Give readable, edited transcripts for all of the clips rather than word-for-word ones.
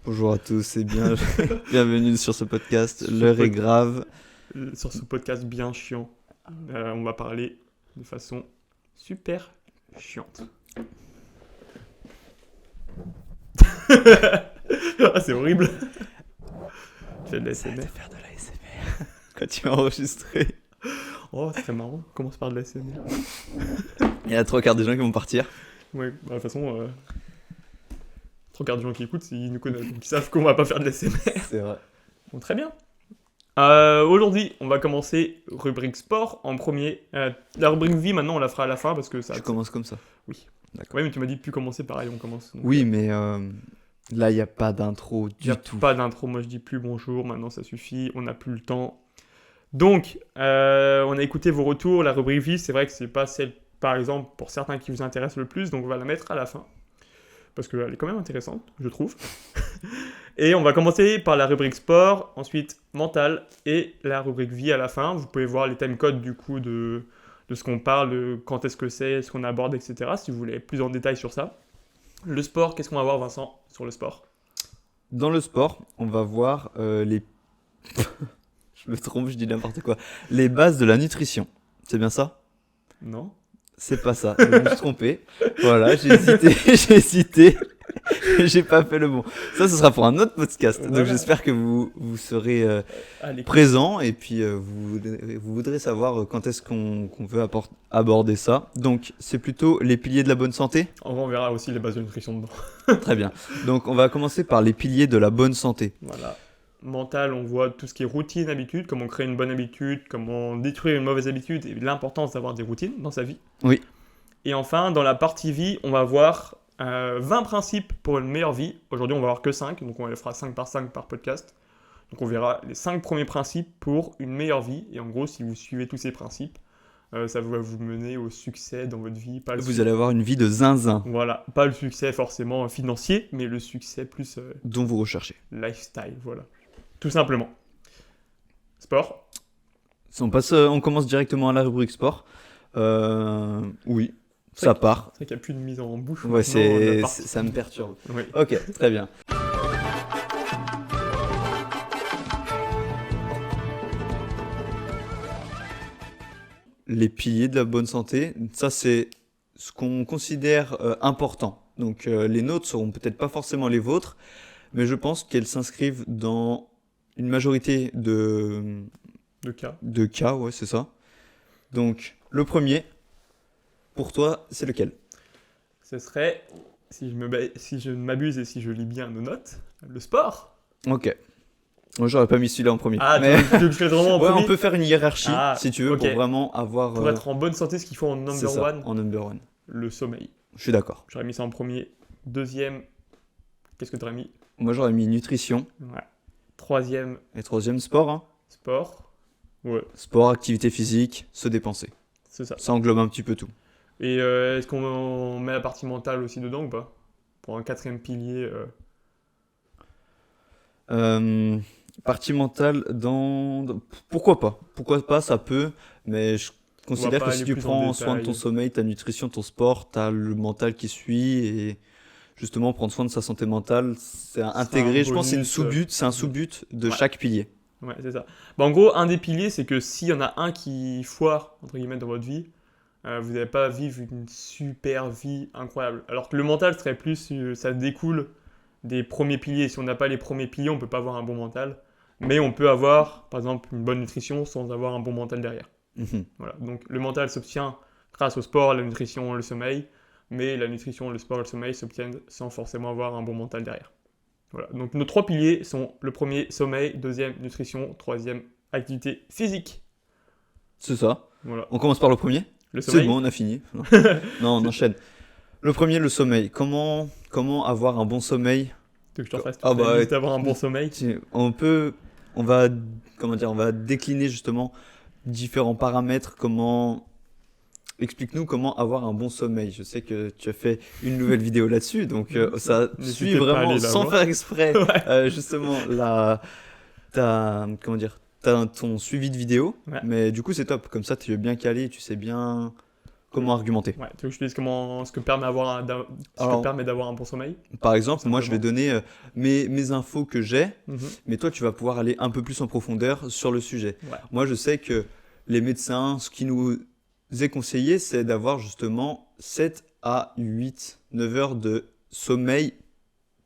Bonjour à tous et bienvenue sur ce podcast. L'heure est grave. Sur ce podcast bien chiant, on va parler de façon super chiante. Ah, c'est horrible. Tu fais de Ça va l'ASMR. te faire de la l'ASMR quand tu vas enregistrer. Oh, c'est très marrant. Commence par de l'ASMR. Il y a 3 quarts des gens qui vont partir. Ouais, bah, de toute façon, trois quarts des gens qui écoutent, ils nous connaissent, donc ils savent qu'on va pas faire de l'ASMR. C'est vrai. Bon, très bien. Aujourd'hui, on va commencer rubrique sport en premier. La rubrique vie, maintenant, on la fera à la fin parce que ça. Je commence comme ça. Oui. D'accord. Ouais, mais tu m'as dit de plus commencer, pareil, on commence. Donc, Oui, mais là, il n'y a pas d'intro y a du tout. pas d'intro, moi je dis plus bonjour, maintenant ça suffit, on n'a plus le temps. Donc, on a écouté vos retours, la rubrique vie, c'est vrai que c'est pas celle, par exemple, pour certains qui vous intéressent le plus, donc on va la mettre à la fin. Parce qu'elle est quand même intéressante, je trouve. Et on va commencer par la rubrique sport, ensuite mental et la rubrique vie à la fin. Vous pouvez voir les timecodes du coup de ce qu'on parle, de quand est-ce que c'est, ce qu'on aborde, etc. Si vous voulez plus en détail sur ça. Le sport, qu'est-ce qu'on va voir, Vincent, sur le sport? Dans le sport, on va voir les... Je me trompe, je dis n'importe quoi. Les bases de la nutrition. C'est bien ça? Non? C'est pas ça. Je me suis trompé. Voilà, j'ai hésité, j'ai hésité. J'ai pas fait le bon. Ça, ce sera pour un autre podcast. Voilà. Donc j'espère que vous serez Allez, présent et puis vous voudrez savoir quand est-ce qu'on veut aborder ça. Donc c'est plutôt les piliers de la bonne santé. en vrai, on verra aussi les bases de nutrition dedans. Très bien. Donc on va commencer par les piliers de la bonne santé. Voilà. Mental, on voit tout ce qui est routine, habitude, comment créer une bonne habitude, comment détruire une mauvaise habitude et l'importance d'avoir des routines dans sa vie. Oui. Et enfin, dans la partie vie, on va voir 20 principes pour une meilleure vie. Aujourd'hui, on va voir que 5, donc on les fera 5 par 5 par podcast. Donc on verra les 5 premiers principes pour une meilleure vie. Et en gros, si vous suivez tous ces principes, ça va vous mener au succès dans votre vie. Pas le Vous allez avoir une vie de zinzin Voilà, pas le succès forcément financier, mais le succès plus dont vous recherchez. lifestyle, voilà. Tout simplement. Sport. On commence directement à la rubrique sport. Oui, C'est ça vrai part. C'est vrai qu'il n'y a plus de mise en bouche. Ouais, maintenant, la partie- ça me perturbe. Oui. Ok, très bien. Les piliers de la bonne santé, ça c'est ce qu'on considère important. Donc les nôtres seront peut-être pas forcément les vôtres, mais je pense qu'elles s'inscrivent dans une majorité De cas. de cas, ouais, c'est ça. Donc le premier, pour toi, c'est lequel? Ce serait, si je ne m'abuse et si je lis bien nos notes, le sport. Ok. Moi j'aurais pas mis celui-là en premier. Ah, mais... tu veux que je fasse vraiment en ouais, premier on peut faire une hiérarchie Ah, si tu veux ok. pour vraiment avoir Pour être en bonne santé, ce qu'il faut en c'est number ça, one, en number one. le sommeil. Je suis d'accord. J'aurais mis ça en premier. Deuxième, qu'est-ce que tu aurais mis? Moi j'aurais mis nutrition Ouais. Troisième, et troisième sport. Hein. sport. Ouais, Sport, activité physique, se dépenser. c'est ça. Ça englobe un petit peu tout. Et est-ce qu'on met la partie mentale aussi dedans ou pas? Pour un quatrième pilier. Partie mentale pourquoi pas? Pourquoi pas, ça peut, mais je considère pas que aller si tu plus en prends soin de ton détail. sommeil, ta nutrition, ton sport, t'as le mental qui suit et justement prendre soin de sa santé mentale, c'est intégré. Je pense que c'est un sous-but de Ouais. chaque pilier. Ouais, c'est ça. Bah, en gros, un des piliers, c'est que s'il y en a un qui foire, entre guillemets, dans votre vie, vous n'allez pas vivre une super vie incroyable. Alors que le mental serait plus, ça découle des premiers piliers. Si on n'a pas les premiers piliers, on ne peut pas avoir un bon mental. Mais on peut avoir, par exemple, une bonne nutrition sans avoir un bon mental derrière. Mhm. Voilà. Donc le mental s'obtient grâce au sport, la nutrition, le sommeil. Mais la nutrition, le sport et le sommeil s'obtiennent sans forcément avoir un bon mental derrière. Voilà. Donc nos 3 piliers sont le premier, sommeil, deuxième, nutrition, troisième, activité physique. C'est ça. Voilà. On commence par le premier? Le C'est sommeil. bon, on a fini. Non, on enchaîne. Le premier, le sommeil. Comment avoir un bon sommeil? Tu veux que je te refasse Ah bah, juste avoir un bon sommeil. On va, on va décliner justement différents paramètres. Explique-nous comment avoir un bon sommeil. Je sais que tu as fait une nouvelle vidéo là-dessus, donc ça N'hésitez suit pas à vraiment aller la sans voir. faire exprès. Ouais. Justement, ton suivi de vidéo. Ouais. Mais du coup, c'est top. Comme ça, tu es bien calé, tu sais bien comment argumenter? Ouais, tu veux que je te dise ce que permet, Alors, permet d'avoir un bon sommeil? par exemple, moi je vais Simplement. donner mes infos que j'ai, Mhm. mais toi tu vas pouvoir aller un peu plus en profondeur sur le sujet. Ouais. Moi je sais que les médecins, ce qui nous est conseillé, c'est d'avoir justement 7 à 8, 9 heures de sommeil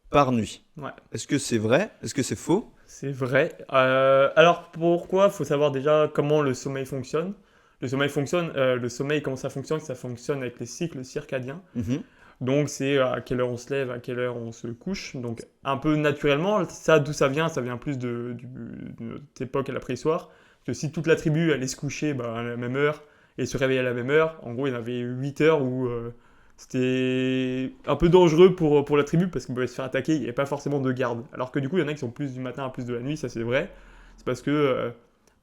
par nuit. Ouais. Est-ce que c'est vrai? Est-ce que c'est faux? C'est vrai. Alors pourquoi? Il faut savoir déjà comment le sommeil fonctionne. Le sommeil, comment ça fonctionne? Ça fonctionne avec les cycles circadiens. Mhm, Donc c'est à quelle heure on se lève, à quelle heure on se couche. Donc un peu naturellement, ça d'où ça vient? Ça vient plus de notre époque à la préhistoire. Parce que si toute la tribu allait se coucher à la même heure et se réveiller à la même heure, en gros il y en avait 8 heures où c'était un peu dangereux pour la tribu parce qu'on pouvait se faire attaquer, il n'y avait pas forcément de garde. Alors que du coup il y en a qui sont plus du matin à plus de la nuit, ça c'est vrai. C'est parce que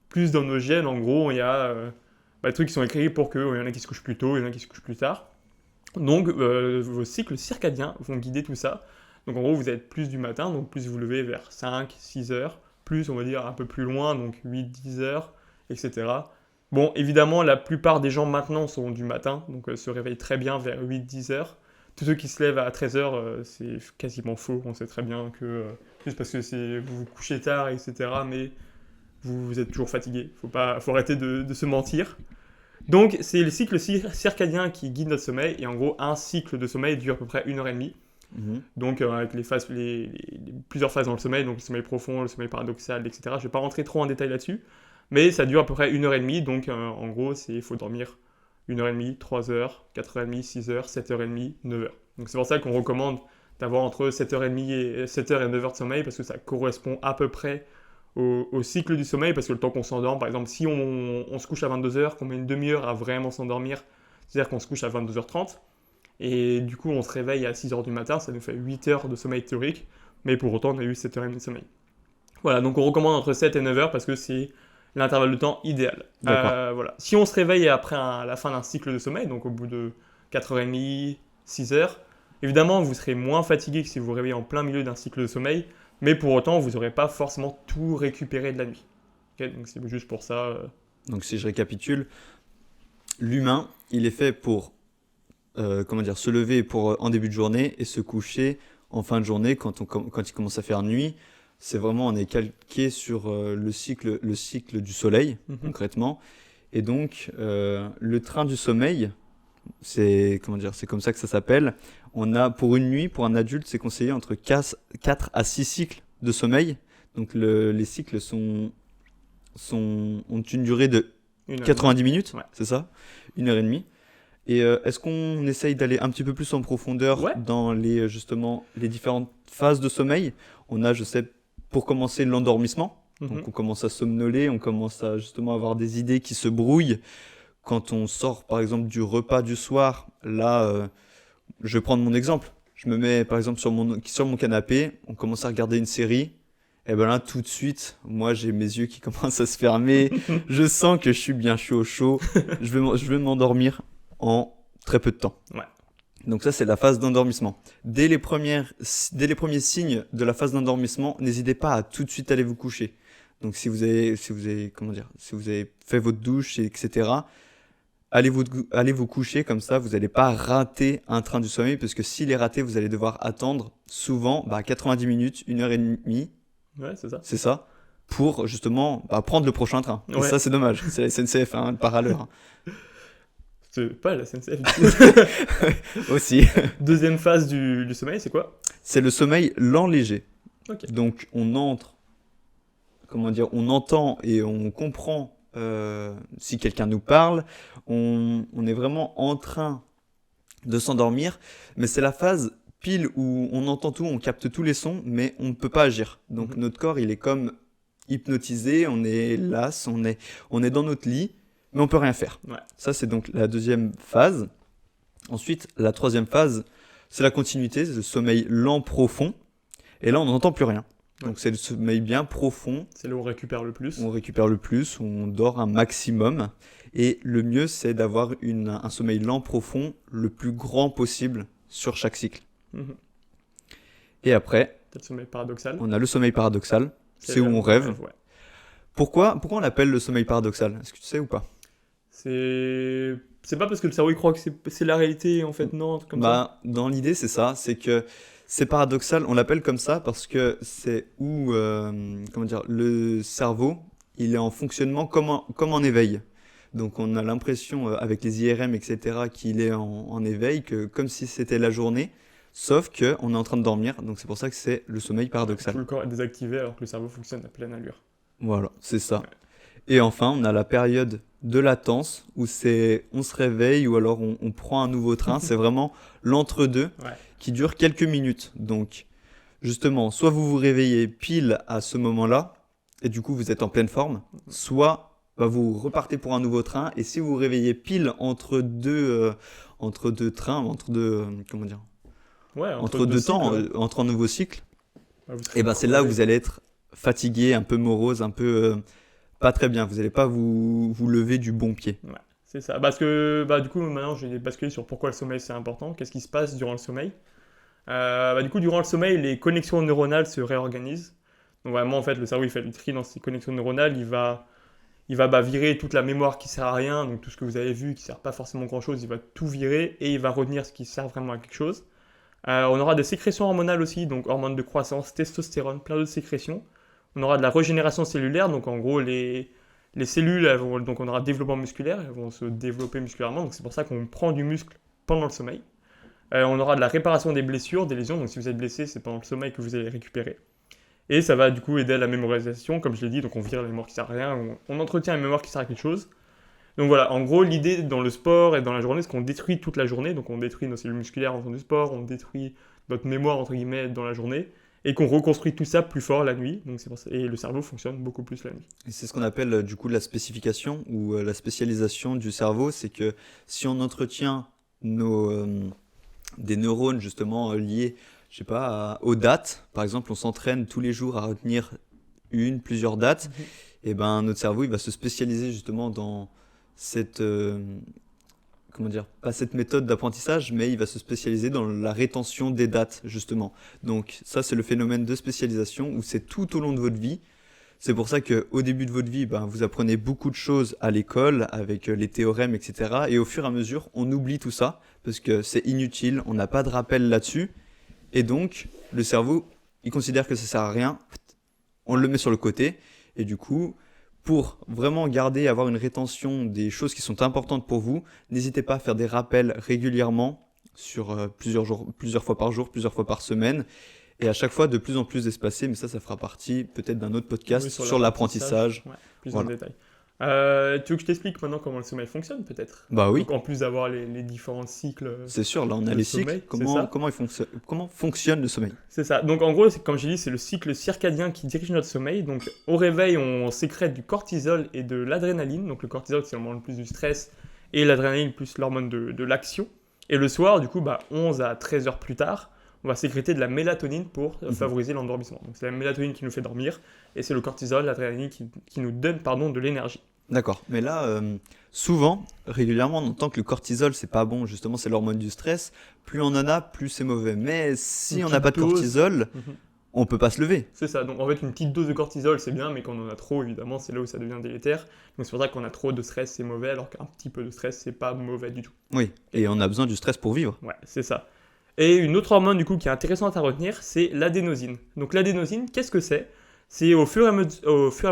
plus dans nos gènes, en gros, il y a des trucs qui sont écrits pour qu'il y en a qui se couchent plus tôt, il y en a qui se couchent plus tard. Donc, vos cycles circadiens vont guider tout ça. Donc, en gros, vous êtes plus du matin, donc plus vous levez vers 5, 6 heures, plus, on va dire, un peu plus loin, donc 8, 10 heures, etc. Bon, évidemment, la plupart des gens maintenant sont du matin, donc se réveillent très bien vers 8, 10 heures. Tous ceux qui se lèvent à 13 heures, c'est quasiment faux. On sait très bien que, juste parce que vous vous couchez tard, etc., mais vous êtes toujours fatigué. Faut arrêter de se mentir. Donc, c'est le cycle circadien qui guide notre sommeil. Et en gros, un cycle de sommeil dure à peu près 1 heure et demie. mhm. Donc, avec plusieurs phases dans le sommeil, donc le sommeil profond, le sommeil paradoxal, etc. Je ne vais pas rentrer trop en détail là-dessus. Mais ça dure à peu près 1 heure et demie. Donc, en gros, il faut dormir 1 heure et demie, 3 heures, 4h30, 6 heures, 7h30, 9 heures. Donc, c'est pour ça qu'on recommande d'avoir entre 7h30 et 7h et 9 heures de sommeil parce que ça correspond à peu près au cycle du sommeil, parce que le temps qu'on s'endorme, par exemple, si on se couche à 22h, qu'on met une demi-heure à vraiment s'endormir, c'est-à-dire qu'on se couche à 22h30, et du coup on se réveille à 6h du matin, ça nous fait 8 heures de sommeil théorique, mais pour autant on a eu 7h30 de sommeil. Voilà, donc on recommande entre 7 et 9 heures parce que c'est l'intervalle de temps idéal. D'accord. Voilà. Si on se réveille après la fin d'un cycle de sommeil, donc au bout de 4h30, 6 heures, évidemment vous serez moins fatigué que si vous vous réveillez en plein milieu d'un cycle de sommeil, mais pour autant, vous n'aurez pas forcément tout récupéré de la nuit. Okay, donc c'est juste pour ça. Donc si je récapitule, l'humain, il est fait pour se lever en début de journée et se coucher en fin de journée quand il commence à faire nuit. C'est vraiment, on est calqué sur le cycle du soleil, concrètement. Et donc, le train du sommeil, c'est comme ça que ça s'appelle. Pour une nuit, pour un adulte, c'est conseillé entre 4 à 6 cycles de sommeil. Donc, les cycles ont une durée de 90 minutes, ouais. C'est ça? 1 heure et demie. Et est-ce qu'on essaye d'aller un petit peu plus en profondeur Ouais. dans les différentes phases de sommeil? On a, je sais, pour commencer, l'endormissement. Donc on commence à somnoler, on commence à justement avoir des idées qui se brouillent. Quand on sort par exemple du repas du soir, là, je vais prendre mon exemple. Je me mets par exemple sur mon canapé, on commence à regarder une série. Et ben là, tout de suite, moi j'ai mes yeux qui commencent à se fermer. Je sens que je suis bien chaud. Je vais m'endormir en très peu de temps. Ouais. Donc ça, c'est la phase d'endormissement. Dès les premiers signes de la phase d'endormissement, n'hésitez pas à tout de suite aller vous coucher. Donc si vous avez fait votre douche, etc., allez vous coucher, comme ça, vous n'allez pas rater un train du sommeil, parce que s'il est raté, vous allez devoir attendre souvent 90 minutes, 1 heure et demie, Ouais, c'est ça. c'est ça, pour justement prendre le prochain train. Et Ouais. ça, c'est dommage. C'est la SNCF, hein, part à l'heure. C'est pas la SNCF du tout. Aussi. Deuxième phase du sommeil, c'est quoi? C'est le sommeil lent léger. Ok. Donc on entend et on comprend si quelqu'un nous parle, on est vraiment en train de s'endormir, mais c'est la phase pile où on entend tout, on capte tous les sons, mais on ne peut pas agir. Donc notre corps, il est comme hypnotisé, on est las, on est dans notre lit, mais on peut rien faire. Ouais. Ça, c'est donc la deuxième phase. Ensuite, la troisième phase, c'est la continuité, c'est le sommeil lent profond. Et là, on n'entend plus rien. Donc c'est le sommeil bien profond. C'est là où on récupère le plus. On récupère le plus, on dort un maximum. Et le mieux, c'est d'avoir un sommeil lent profond le plus grand possible sur chaque cycle. Et après, C'est le sommeil paradoxal. on a le sommeil paradoxal. C'est où on rêve. Ouais. Pourquoi on l'appelle le sommeil paradoxal? Est-ce que tu sais ou pas? C'est pas parce que le cerveau il croit que c'est la réalité, en fait, non, un truc comme ça. Bah, dans l'idée, c'est ça, c'est que c'est paradoxal, on l'appelle comme ça parce que c'est où, comment dire, le cerveau, il est en fonctionnement comme en éveil. Donc on a l'impression, avec les IRM, etc., qu'il est en éveil, que comme si c'était la journée, sauf que on est en train de dormir, donc c'est pour ça que c'est le sommeil paradoxal. Tout le corps est désactivé alors que le cerveau fonctionne à pleine allure. Voilà, c'est ça. Ouais. Et enfin, on a la période de latence où c'est on se réveille ou alors on prend un nouveau train. C'est vraiment l'entre-deux Ouais. qui dure quelques minutes. Donc, justement, soit vous vous réveillez pile à ce moment-là et du coup vous êtes en pleine forme, soit bah, vous repartez pour un nouveau train et si vous vous réveillez pile entre deux trains, entre deux, comment dire, Ouais, entre deux deux temps, cycles, ouais. entre un nouveau cycle, Ouais, vous serez et ben c'est là où crevé. vous allez être fatigué, un peu morose, un peu pas très bien. Vous n'allez pas vous lever du bon pied. Ouais, c'est ça. Parce que, bah, du coup, maintenant, j'ai basculé sur pourquoi le sommeil c'est important. Qu'est-ce qui se passe durant le sommeil? Bah, du coup, durant le sommeil, les connexions neuronales se réorganisent. Donc, vraiment, en fait, le cerveau, il fait le tri dans ces connexions neuronales. Il va bah, virer toute la mémoire qui sert à rien, donc tout ce que vous avez vu qui sert pas forcément grand-chose, il va tout virer et il va retenir ce qui sert vraiment à quelque chose. On aura des sécrétions hormonales aussi, donc hormones de croissance, testostérone, plein d'autres sécrétions. On aura de la régénération cellulaire, donc en gros, les cellules, donc on aura développement musculaire, elles vont se développer musculairement, donc c'est pour ça qu'on prend du muscle pendant le sommeil. On aura de la réparation des blessures, des lésions, donc si vous êtes blessé, c'est pendant le sommeil que vous allez récupérer. Et ça va du coup aider à la mémorisation, comme je l'ai dit, donc on vire la mémoire qui sert à rien, on entretient la mémoire qui sert à quelque chose. Donc voilà, en gros, l'idée dans le sport et dans la journée, c'est qu'on détruit toute la journée, donc on détruit nos cellules musculaires en faisant du sport, on détruit notre mémoire, entre guillemets, dans la journée, et qu'on reconstruit tout ça plus fort la nuit, donc c'est pour ça, et le cerveau fonctionne beaucoup plus la nuit. Et c'est ce qu'on appelle du coup la spécification ou la spécialisation du cerveau. C'est que si on entretient des neurones justement liés, je sais pas, aux dates, par exemple, on s'entraîne tous les jours à retenir plusieurs dates, et ben notre cerveau il va se spécialiser justement dans cette, comment dire, pas cette méthode d'apprentissage, mais il va se spécialiser dans la rétention des dates, justement. Donc ça, c'est le phénomène de spécialisation où c'est tout au long de votre vie. C'est pour ça qu'au début de votre vie, ben, vous apprenez beaucoup de choses à l'école, avec les théorèmes, etc. Et au fur et à mesure, on oublie tout ça, parce que c'est inutile, on n'a pas de rappel là-dessus. Et donc, le cerveau, il considère que ça sert à rien, on le met sur le côté, et du coup, pour vraiment garder, avoir une rétention des choses qui sont importantes pour vous, n'hésitez pas à faire des rappels régulièrement sur plusieurs jours, plusieurs fois par jour, plusieurs fois par semaine, et à chaque fois de plus en plus espacé, mais ça fera partie peut-être d'un autre podcast Oui, sur l'apprentissage. ouais, plus en Voilà. détail. Tu veux que je t'explique maintenant comment le sommeil fonctionne, peut-être? Bah oui, Donc en plus d'avoir les différents cycles c'est sûr, là on a de les sommeil, cycles, c'est ça? comment fonctionne le sommeil? C'est ça. Donc en gros, comme j'ai dit, c'est le cycle circadien qui dirige notre sommeil. Donc au réveil, on sécrète du cortisol et de l'adrénaline. Donc le cortisol, c'est l'hormone plus du stress et l'adrénaline plus l'hormone de l'action. Et le soir, du coup, 11 à 13 heures plus tard, on va sécréter de la mélatonine pour favoriser l'endormissement. Donc c'est la mélatonine qui nous fait dormir et c'est le cortisol, l'adrénaline qui nous donne de l'énergie. D'accord, mais là, souvent, régulièrement, on entend que le cortisol, c'est pas bon, justement, c'est l'hormone du stress. Plus on en a, plus c'est mauvais. Mais si Une on n'a petite pas de dose. cortisol, on peut pas se lever. C'est ça, donc en fait une petite dose de cortisol c'est bien, mais quand on en a trop évidemment c'est là où ça devient délétère. Donc c'est pour ça qu'on a trop de stress c'est mauvais, alors qu'un petit peu de stress c'est pas mauvais du tout. Oui, et on a besoin du stress pour vivre. Ouais, c'est ça. Et une autre hormone du coup qui est intéressante à retenir, c'est l'adénosine. Donc l'adénosine, qu'est-ce que c'est? C'est au fur et à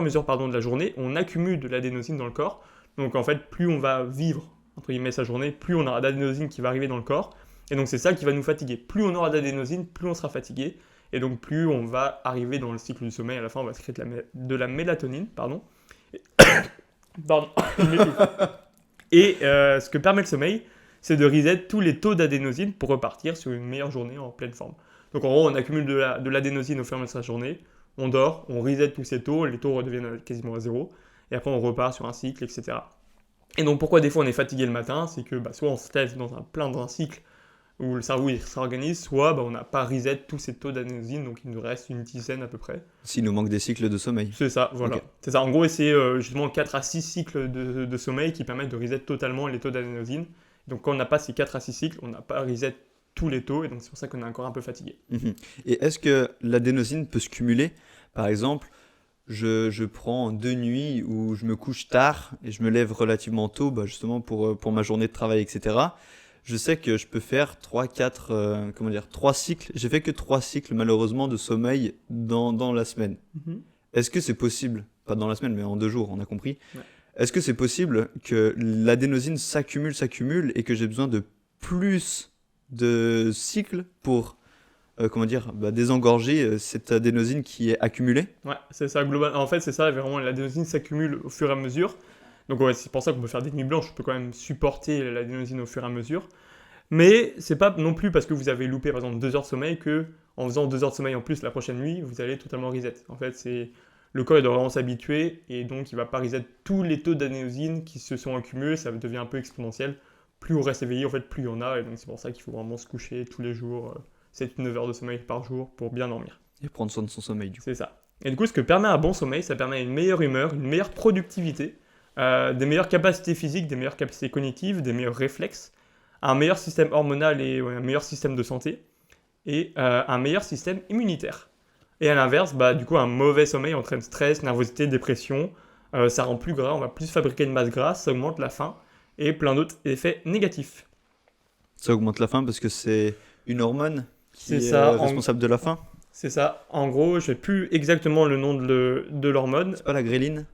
mesure de la journée, on accumule de l'adénosine dans le corps. Donc en fait, plus on va vivre entre guillemets sa journée, plus on aura d'adénosine qui va arriver dans le corps. Et donc c'est ça qui va nous fatiguer. Plus on aura d'adénosine, plus on sera fatigué. Et donc plus on va arriver dans le cycle du sommeil, à la fin on va sécréter de la mélatonine, pardon. Pardon, je m'étouffe. Et ce que permet le sommeil, c'est de reset tous les taux d'adénosine pour repartir sur une meilleure journée en pleine forme. Donc en gros, on accumule de l'adénosine au fur et à mesure de sa journée, on dort, on reset tous ces taux, les taux redeviennent quasiment à zéro, et après on repart sur un cycle, etc. Et donc pourquoi des fois on est fatigué le matin, c'est que soit on se lève dans un cycle où le cerveau il s'organise, soit on n'a pas reset tous ces taux d'adénosine, donc il nous reste une dizaine à peu près. S'il nous manque des cycles de sommeil. C'est ça, voilà. Ok. C'est ça, en gros, c'est justement 4 à 6 cycles de sommeil qui permettent de reset totalement les taux d'adénosine. Donc quand on n'a pas ces 4 à 6 cycles, on n'a pas reset tous les taux, et donc c'est pour ça qu'on est encore un peu fatigué. Mhm. Et est-ce que l'adénosine peut se cumuler? Par exemple, je prends 2 nuits où je me couche tard et je me lève relativement tôt, bah, justement pour ma journée de travail, etc. Je sais que je peux faire 3, 4, comment dire, 3 cycles. J'ai fait que 3 cycles, malheureusement, de sommeil dans la semaine. Mhm. Est-ce que c'est possible, pas dans la semaine, mais en 2 jours, on a compris. Ouais. Est-ce que c'est possible que l'adénosine s'accumule et que j'ai besoin de plus de cycles pour, comment dire, bah, désengorger cette adénosine qui est accumulée? Ouais, c'est ça, globalement. En fait, c'est ça, vraiment, l'adénosine s'accumule au fur et à mesure. Donc, ouais, c'est pour ça qu'on peut faire des nuits blanches, on peut quand même supporter l'adénosine au fur et à mesure. Mais c'est pas non plus parce que vous avez loupé, par exemple, 2 heures de sommeil que, en faisant 2 heures de sommeil en plus la prochaine nuit, vous allez totalement reset. En fait, c'est le corps il doit vraiment s'habituer et donc il va pas reset tous les taux d'adénosine qui se sont accumulés, ça devient un peu exponentiel. Plus on reste éveillé, en fait, plus il y en a, et donc c'est pour ça qu'il faut vraiment se coucher tous les jours, 7-9 heures de sommeil par jour pour bien dormir. Et prendre soin de son sommeil, du coup. C'est ça. Et du coup, ce que permet un bon sommeil, ça permet une meilleure humeur, une meilleure productivité, des meilleures capacités physiques, des meilleures capacités cognitives, des meilleurs réflexes, un meilleur système hormonal et un meilleur système de santé, et un meilleur système immunitaire. Et à l'inverse, bah, du coup, un mauvais sommeil entraîne stress, nervosité, dépression, ça rend plus gras, on va plus fabriquer de masse grasse, ça augmente la faim, et plein d'autres effets négatifs. Ça augmente la faim parce que c'est une hormone qui C'est est ça, responsable de la faim. c'est ça. En gros, je sais plus exactement le nom de l'hormone, C'est pas la gréline?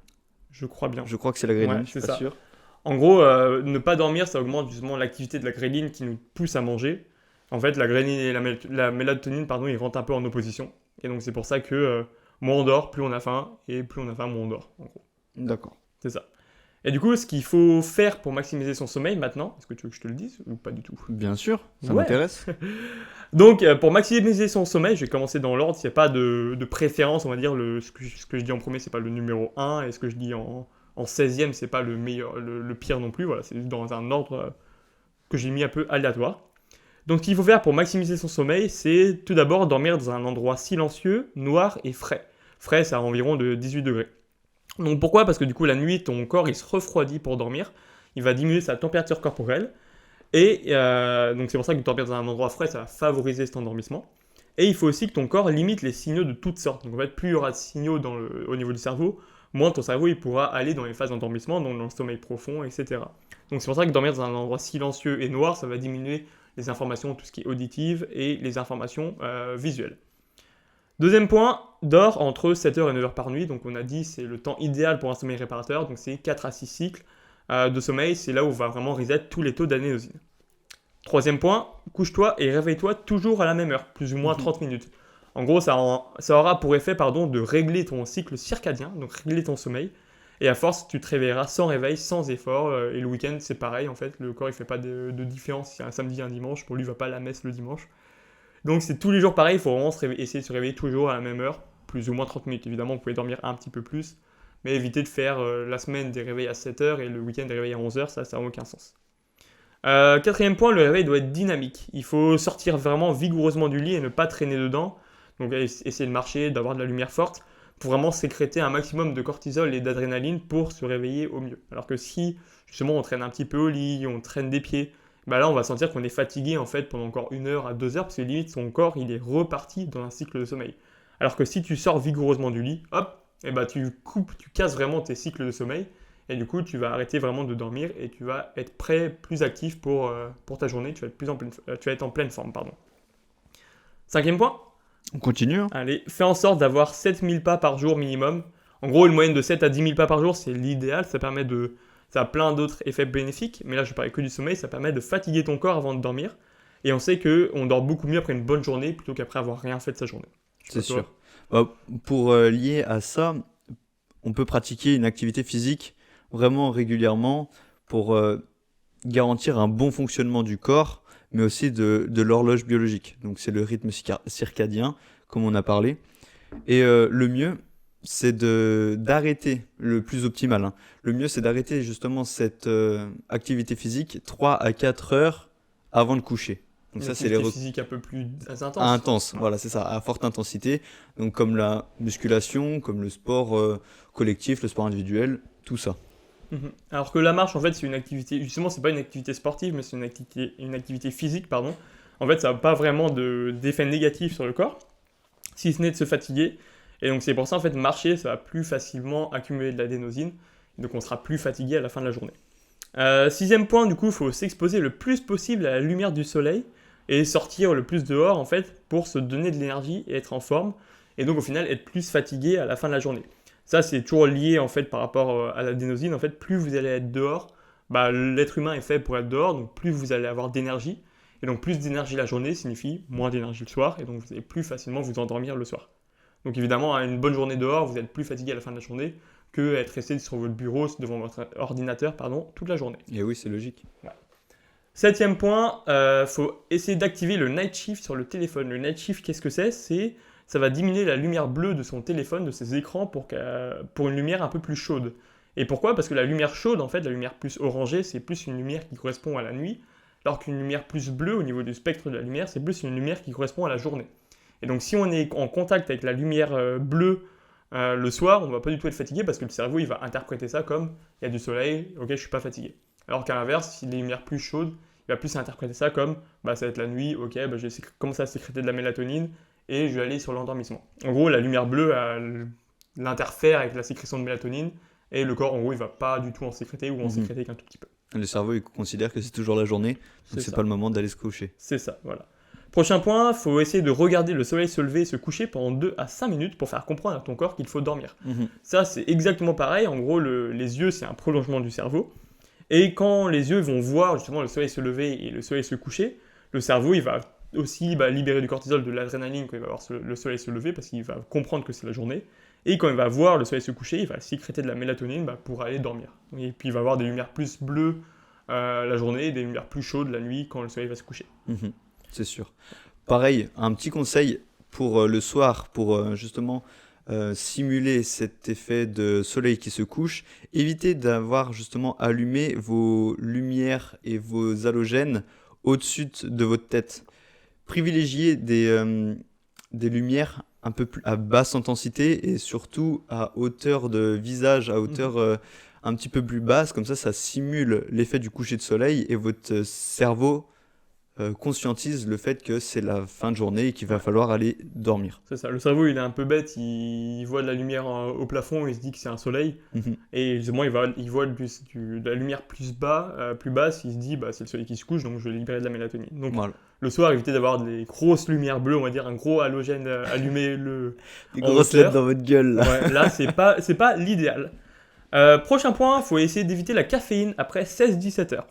je crois bien. Je crois que c'est la gréline, Ouais, je suis c'est pas ça. sûr. En gros, ne pas dormir, ça augmente justement l'activité de la gréline qui nous pousse à manger. En fait, la gréline et la mélatonine, pardon, ils rentrent un peu en opposition. Et donc, c'est pour ça que moins on dort, plus on a faim, et plus on a faim, moins on dort, en gros. D'accord. C'est ça. Et du coup, ce qu'il faut faire pour maximiser son sommeil maintenant, est-ce que tu veux que je te le dise ou pas du tout? Bien sûr, ça Ouais. m'intéresse. Donc, pour maximiser son sommeil, je vais commencer dans l'ordre. Il n'y a pas de préférence, on va dire. Ce que je dis en premier, c'est pas le numéro 1, et ce que je dis en 16e, c'est pas le meilleur, le pire non plus. Voilà, c'est juste dans un ordre que j'ai mis un peu aléatoire. Donc, ce qu'il faut faire pour maximiser son sommeil, c'est tout d'abord dormir dans un endroit silencieux, noir et frais. Frais, c'est à environ de 18 degrés. Donc, pourquoi? Parce que du coup, la nuit, ton corps, il se refroidit pour dormir. Il va diminuer sa température corporelle. Et donc, c'est pour ça que dormir dans un endroit frais, ça va favoriser cet endormissement. Et il faut aussi que ton corps limite les signaux de toutes sortes. Donc, en fait, plus il y aura de signaux au niveau du cerveau, moins ton cerveau il pourra aller dans les phases d'endormissement, donc dans le sommeil profond, etc. Donc c'est pour ça que dormir dans un endroit silencieux et noir, ça va diminuer les informations, tout ce qui est auditive, et les informations visuelles. Deuxième point, dors entre 7h et 9h par nuit. Donc on a dit c'est le temps idéal pour un sommeil réparateur, donc c'est 4 à 6 cycles de sommeil, c'est là où on va vraiment reset tous les taux d'adénosine. Troisième point, couche-toi et réveille-toi toujours à la même heure, plus ou moins 30 minutes. En gros, ça aura pour effet de régler ton cycle circadien, donc régler ton sommeil. Et à force, tu te réveilleras sans réveil, sans effort. Et le week-end, c'est pareil, en fait. Le corps, il fait pas de différence si c'est un samedi, un dimanche. Pour lui, il va pas à la messe le dimanche. Donc, c'est tous les jours pareil. Il faut vraiment essayer de se réveiller toujours à la même heure, plus ou moins 30 minutes. Évidemment, vous pouvez dormir un petit peu plus. Mais évitez de faire la semaine des réveils à 7h et le week-end des réveils à 11h. Ça n'a aucun sens. Quatrième point, le réveil doit être dynamique. Il faut sortir vraiment vigoureusement du lit et ne pas traîner dedans. Donc essayer de marcher, d'avoir de la lumière forte, pour vraiment sécréter un maximum de cortisol et d'adrénaline pour se réveiller au mieux. Alors que si justement on traîne un petit peu au lit, on traîne des pieds, bah là on va sentir qu'on est fatigué en fait pendant encore 1 heure à 2 heures, parce que limite son corps il est reparti dans un cycle de sommeil. Alors que si tu sors vigoureusement du lit, hop, et bah tu casses vraiment tes cycles de sommeil, et du coup tu vas arrêter vraiment de dormir et tu vas être prêt, plus actif pour ta journée, tu vas être en pleine forme, pardon. Cinquième point. On continue. Allez, fais en sorte d'avoir 7000 pas par jour minimum. En gros, une moyenne de 7 à 10 000 pas par jour, c'est l'idéal. Ça a plein d'autres effets bénéfiques. Mais là, je parlais que du sommeil. Ça permet de fatiguer ton corps avant de dormir. Et on sait qu'on dort beaucoup mieux après une bonne journée plutôt qu'après avoir rien fait de sa journée. C'est sûr. Pour lier à ça, on peut pratiquer une activité physique vraiment régulièrement pour garantir un bon fonctionnement du corps, mais aussi de l'horloge biologique. Donc c'est le rythme circadien, comme on a parlé. Et le mieux, c'est d'arrêter, le plus optimal, hein. Le mieux, c'est d'arrêter justement cette activité physique 3 à 4 heures avant de coucher. Donc ça, c'est les physique un peu plus intense. Intense, voilà, c'est ça, à forte intensité. Donc comme la musculation, comme le sport collectif, le sport individuel, tout ça. Alors que la marche, en fait, c'est une activité, justement, c'est pas une activité sportive, mais c'est une activité physique, pardon. En fait, ça n'a pas vraiment d'effet négatif sur le corps, si ce n'est de se fatiguer. Et donc c'est pour ça en fait marcher, ça va plus facilement accumuler de l'adénosine, donc on sera plus fatigué à la fin de la journée. Sixième point, du coup, il faut s'exposer le plus possible à la lumière du soleil et sortir le plus dehors en fait pour se donner de l'énergie et être en forme et donc au final être plus fatigué à la fin de la journée. Ça c'est toujours lié en fait par rapport à l'adénosine, en fait plus vous allez être dehors, l'être humain est fait pour être dehors, donc plus vous allez avoir d'énergie et donc plus d'énergie la journée signifie moins d'énergie le soir et donc vous allez plus facilement vous endormir le soir. Donc évidemment, une bonne journée dehors, vous êtes plus fatigué à la fin de la journée que être resté sur votre bureau, devant votre ordinateur, toute la journée. Et oui, c'est logique. Ouais. Septième point, faut essayer d'activer le night shift sur le téléphone. Le night shift, qu'est-ce que c'est ? Ça va diminuer la lumière bleue de son téléphone, de ses écrans, pour une lumière un peu plus chaude. Et pourquoi ? Parce que la lumière chaude, en fait, la lumière plus orangée, c'est plus une lumière qui correspond à la nuit, alors qu'une lumière plus bleue, au niveau du spectre de la lumière, c'est plus une lumière qui correspond à la journée. Et donc si on est en contact avec la lumière bleue le soir, on ne va pas du tout être fatigué parce que le cerveau il va interpréter ça comme il y a du soleil, ok je suis pas fatigué. Alors qu'à l'inverse, si les lumières plus chaudes, il va plus interpréter ça comme ça va être la nuit, ok je vais commencer à sécréter de la mélatonine et je vais aller sur l'endormissement. En gros la lumière bleue elle interfère avec la sécrétion de mélatonine et le corps en gros il va pas du tout en sécréter ou en sécréter qu'un tout petit peu. Le cerveau il considère que c'est toujours la journée, donc c'est pas le moment d'aller se coucher. C'est ça, voilà. Prochain point, il faut essayer de regarder le soleil se lever et se coucher pendant 2 à 5 minutes pour faire comprendre à ton corps qu'il faut dormir. Ça, c'est exactement pareil. En gros, les yeux, c'est un prolongement du cerveau. Et quand les yeux vont voir justement le soleil se lever et le soleil se coucher, le cerveau, il va aussi libérer du cortisol, de l'adrénaline quand il va voir le soleil se lever parce qu'il va comprendre que c'est la journée. Et quand il va voir le soleil se coucher, il va sécréter de la mélatonine pour aller dormir. Et puis il va avoir des lumières plus bleues la journée et des lumières plus chaudes la nuit quand le soleil va se coucher. C'est sûr. Pareil, un petit conseil pour le soir, pour justement simuler cet effet de soleil qui se couche, évitez d'avoir justement allumé vos lumières et vos halogènes au-dessus de votre tête. Privilégiez des lumières un peu plus à basse intensité et surtout à hauteur de visage, à hauteur un petit peu plus basse, comme ça simule l'effet du coucher de soleil et votre cerveau conscientise le fait que c'est la fin de journée et qu'il va falloir aller dormir. C'est ça, le cerveau il est un peu bête, il voit de la lumière au plafond, il se dit que c'est un soleil, et justement il voit de la lumière plus basse, il se dit c'est le soleil qui se couche, donc je vais libérer de la mélatonine. Donc voilà. Le soir, évitez d'avoir des grosses lumières bleues, on va dire un gros halogène allumé des grosses lettres dans votre gueule. Là, c'est pas l'idéal. Prochain point, il faut essayer d'éviter la caféine après 16-17 heures.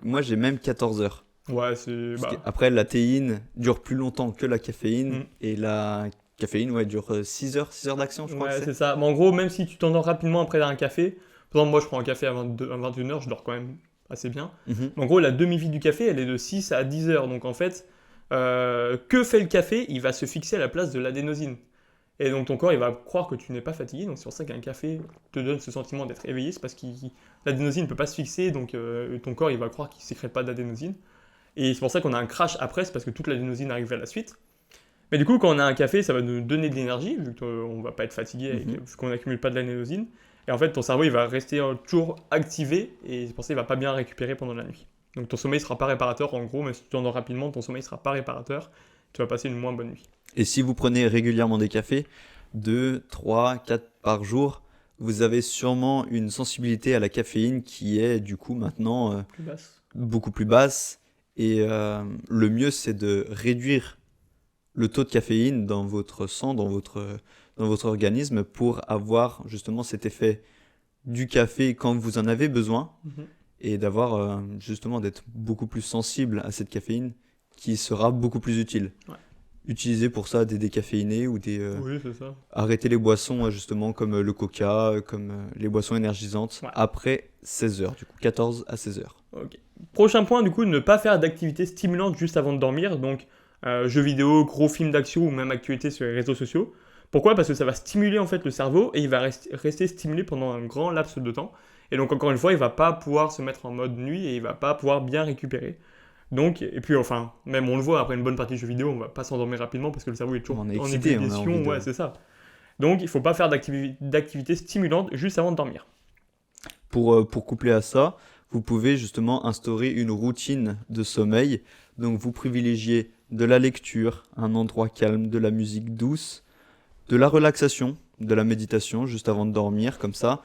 Moi j'ai même 14 heures. Ouais, c'est... Après, la théine dure plus longtemps que la caféine. Et la caféine, dure 6 heures d'action, je crois. Ouais, c'est ça. Mais en gros, même si tu t'endors rapidement après un café, par exemple, moi, je prends un café à 21h, je dors quand même assez bien. Mais en gros, la demi-vie du café, elle est de 6 à 10 heures. Donc, en fait, que fait le café ? Il va se fixer à la place de l'adénosine. Et donc, ton corps, il va croire que tu n'es pas fatigué. Donc, c'est pour ça qu'un café te donne ce sentiment d'être éveillé. C'est parce que l'adénosine ne peut pas se fixer. Donc, ton corps, il va croire qu'il ne sécrète pas d'adénosine. Et c'est pour ça qu'on a un crash après, c'est parce que toute l'adénosine arrive à la suite. Mais du coup, quand on a un café, ça va nous donner de l'énergie, vu qu'on ne va pas être fatigué, vu qu'on n'accumule pas de l'adénosine. Et en fait, ton cerveau, il va rester toujours activé, et c'est pour ça qu'il ne va pas bien récupérer pendant la nuit. Donc ton sommeil ne sera pas réparateur, en gros, même si tu t'endors rapidement, ton sommeil ne sera pas réparateur, tu vas passer une moins bonne nuit. Et si vous prenez régulièrement des cafés, 2, 3, 4 par jour, vous avez sûrement une sensibilité à la caféine qui est du coup maintenant beaucoup plus basse. Et le mieux, c'est de réduire le taux de caféine dans votre sang, dans votre organisme, pour avoir justement cet effet du café quand vous en avez besoin, et d'avoir justement d'être beaucoup plus sensible à cette caféine qui sera beaucoup plus utile. Utilisez pour ça des décaféinés ou des... Oui, c'est ça. Arrêtez les boissons justement comme le coca, comme les boissons énergisantes après 16 heures, du coup 14 à 16 heures. Ok. Prochain point, du coup, ne pas faire d'activités stimulantes juste avant de dormir, donc jeux vidéo, gros films d'action ou même activités sur les réseaux sociaux. Pourquoi ? Parce que ça va stimuler en fait le cerveau et il va rester stimulé pendant un grand laps de temps. Et donc encore une fois, il va pas pouvoir se mettre en mode nuit et il va pas pouvoir bien récupérer. Donc, et puis enfin, même on le voit, après une bonne partie de jeux vidéo, on va pas s'endormir rapidement parce que le cerveau est toujours en ébullition, c'est ça. Donc il faut pas faire d'activités stimulantes juste avant de dormir. Pour coupler à ça, vous pouvez justement instaurer une routine de sommeil. Donc vous privilégiez de la lecture, un endroit calme, de la musique douce, de la relaxation, de la méditation juste avant de dormir, comme ça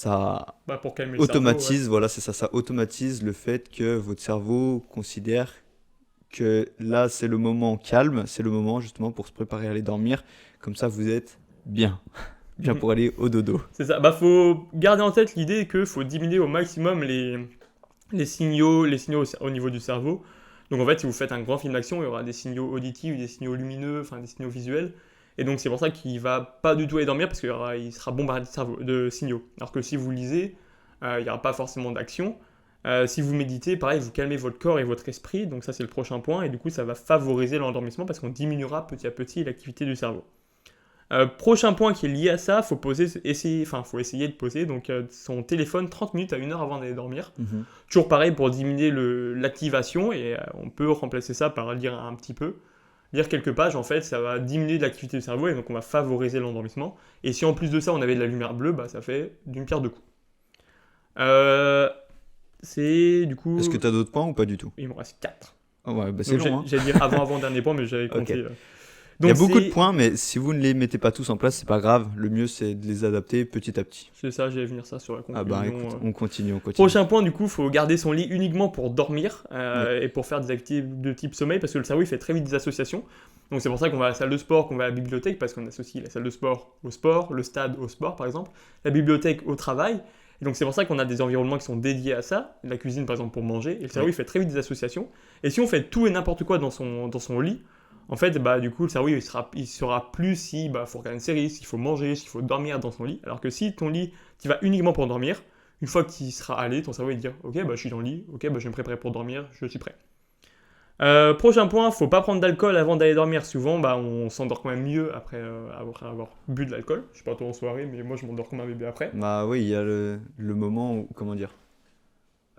Bah, pour calmer le cerveau, ouais. automatise, voilà, c'est ça, ça automatise le fait que votre cerveau considère que là, c'est le moment calme, c'est le moment justement pour se préparer à aller dormir. Comme ça, vous êtes bien, bien Mhm. pour aller au dodo. C'est ça. Bah, faut garder en tête l'idée que faut diminuer au maximum les signaux au niveau du cerveau. Donc en fait, si vous faites un grand film d'action, il y aura des signaux auditifs, des signaux lumineux, enfin des signaux visuels. Et donc c'est pour ça qu'il va pas du tout aller dormir parce il sera bombardé de signaux. Alors que si vous lisez, il n'y aura pas forcément d'action. Si vous méditez, pareil, vous calmez votre corps et votre esprit. Donc ça c'est le prochain point. Et du coup, ça va favoriser l'endormissement parce qu'on diminuera petit à petit l'activité du cerveau. Prochain point qui est lié à ça, faut essayer de poser donc, son téléphone 30 minutes à 1 heure avant d'aller dormir. Mhm. Toujours pareil pour diminuer l'activation et on peut remplacer ça par lire un petit peu. Lire quelques pages, en fait, ça va diminuer l'activité du cerveau et donc on va favoriser l'endormissement. Et si en plus de ça on avait de la lumière bleue, bah, ça fait d'une pierre deux coups. Euh, c'est du coup. Est-ce que tu as d'autres points ou pas du tout? Il me reste 4. Ah ouais, bah c'est Donc long, hein. j'allais dire avant-dernier point, mais j'avais Ok. compté. Il y a Donc beaucoup de points, mais si vous ne les mettez pas tous en place, c'est pas grave. Le mieux, c'est de les adapter petit à petit. c'est ça, j'allais venir ça sur la Ah conclusion. bah écoute, on continue. Prochain point, du coup, faut garder son lit uniquement pour dormir Oui. et pour faire des activités de type sommeil parce que le cerveau il fait très vite des associations. Donc c'est pour ça qu'on va à la salle de sport, qu'on va à la bibliothèque parce qu'on associe la salle de sport, le stade au sport par exemple, la bibliothèque au travail. Et donc c'est pour ça qu'on a des environnements qui sont dédiés à ça, la cuisine par exemple pour manger. Et le cerveau Oui. il fait très vite des associations. Et si on fait tout et n'importe quoi dans son lit, en fait, bah, du coup, le cerveau, il saura plus si faut regarder une série, s'il faut manger, s'il faut dormir dans son lit. Alors que si ton lit, tu vas uniquement pour dormir, une fois qu'il sera allé, ton cerveau va te dire ok, bah, je suis dans le lit, ok, bah, je vais me préparer pour dormir, je suis prêt. Prochain point, faut pas prendre d'alcool avant d'aller dormir. Souvent, bah, on s'endort quand même mieux après avoir bu de l'alcool. Je sais pas toi en soirée, mais moi je m'endors comme un bébé après. Bah oui, il y a le moment où, comment dire,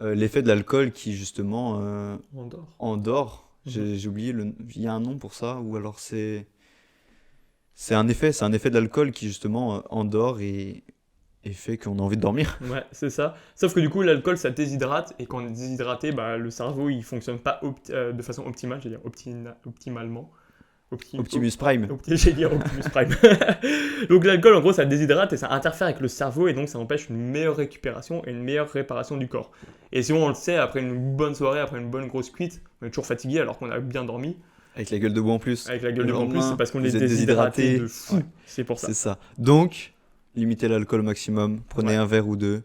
l'effet de l'alcool qui justement On dort. endort. J'ai oublié il y a un nom pour ça, ou alors c'est un effet de l'alcool qui justement endort et fait qu'on a envie de dormir. Ouais, c'est ça. Sauf que du coup, l'alcool, ça déshydrate, et quand on est déshydraté, bah, le cerveau, il fonctionne pas de façon optimale, j'allais dire optimalement. Optimus Prime. J'allais dire Optimus Prime. Donc l'alcool, en gros, ça déshydrate et ça interfère avec le cerveau, et donc ça empêche une meilleure récupération et une meilleure réparation du corps. Et sinon, on le sait, après une bonne soirée, après une bonne grosse cuite, on est toujours fatigué alors qu'on a bien dormi. Avec la gueule de bois en plus. Avec la gueule Le de bois en plus, lendemain, c'est parce qu'on vous est êtes déshydraté de fou. Ouais, C'est pour ça. c'est ça. Donc, limitez l'alcool au maximum. Prenez Ouais. un verre ou deux,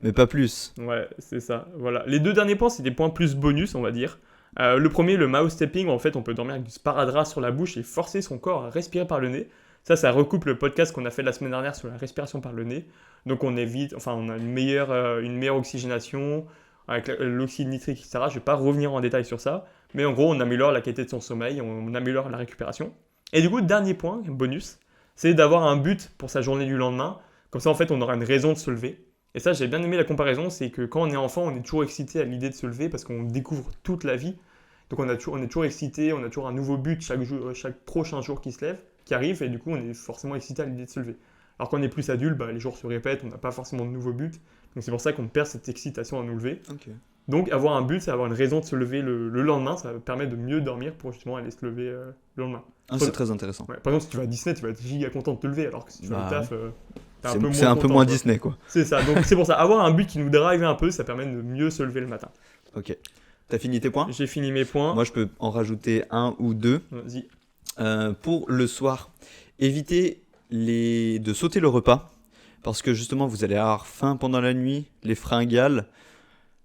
mais pas plus. Ouais, c'est ça. Voilà. Les deux derniers points, c'est des points plus bonus, on va dire. Le premier, le mouse tapping, en fait, on peut dormir avec du sparadrap sur la bouche et forcer son corps à respirer par le nez. Ça recoupe le podcast qu'on a fait la semaine dernière sur la respiration par le nez. Donc on évite, enfin on a une meilleure oxygénation avec l'oxyde nitrique, etc. Je vais pas revenir en détail sur ça, mais en gros on améliore la qualité de son sommeil, on améliore la récupération. Et du coup, dernier point, bonus, c'est d'avoir un but pour sa journée du lendemain. Comme ça, en fait, on aura une raison de se lever. Et ça, j'ai bien aimé la comparaison, c'est que quand on est enfant, on est toujours excité à l'idée de se lever parce qu'on découvre toute la vie. Donc on est toujours excité, on a toujours un nouveau but chaque prochain jour qui se lève, qui arrive, et du coup on est forcément excité à l'idée de se lever. Alors quand on est plus adulte, bah, les jours se répètent, on n'a pas forcément de nouveaux buts, donc c'est pour ça qu'on perd cette excitation à nous lever. Ok. Donc avoir un but, c'est avoir une raison de se lever le lendemain, ça permet de mieux dormir pour justement aller se lever le lendemain. Ah, c'est très intéressant. Ouais, par exemple, si tu vas à Disney, tu vas être giga content de te lever, alors que si tu vas Bah, au taf, t'es C'est un peu content, moins quoi. Disney, quoi. C'est ça, donc c'est pour ça, avoir un but qui nous drive un peu, ça permet de mieux se lever le matin. Ok. T'as fini tes points? J'ai fini mes points. Moi, je peux en rajouter un ou deux. Vas-y. Pour le soir, évitez de sauter le repas parce que justement vous allez avoir faim pendant la nuit, les fringales,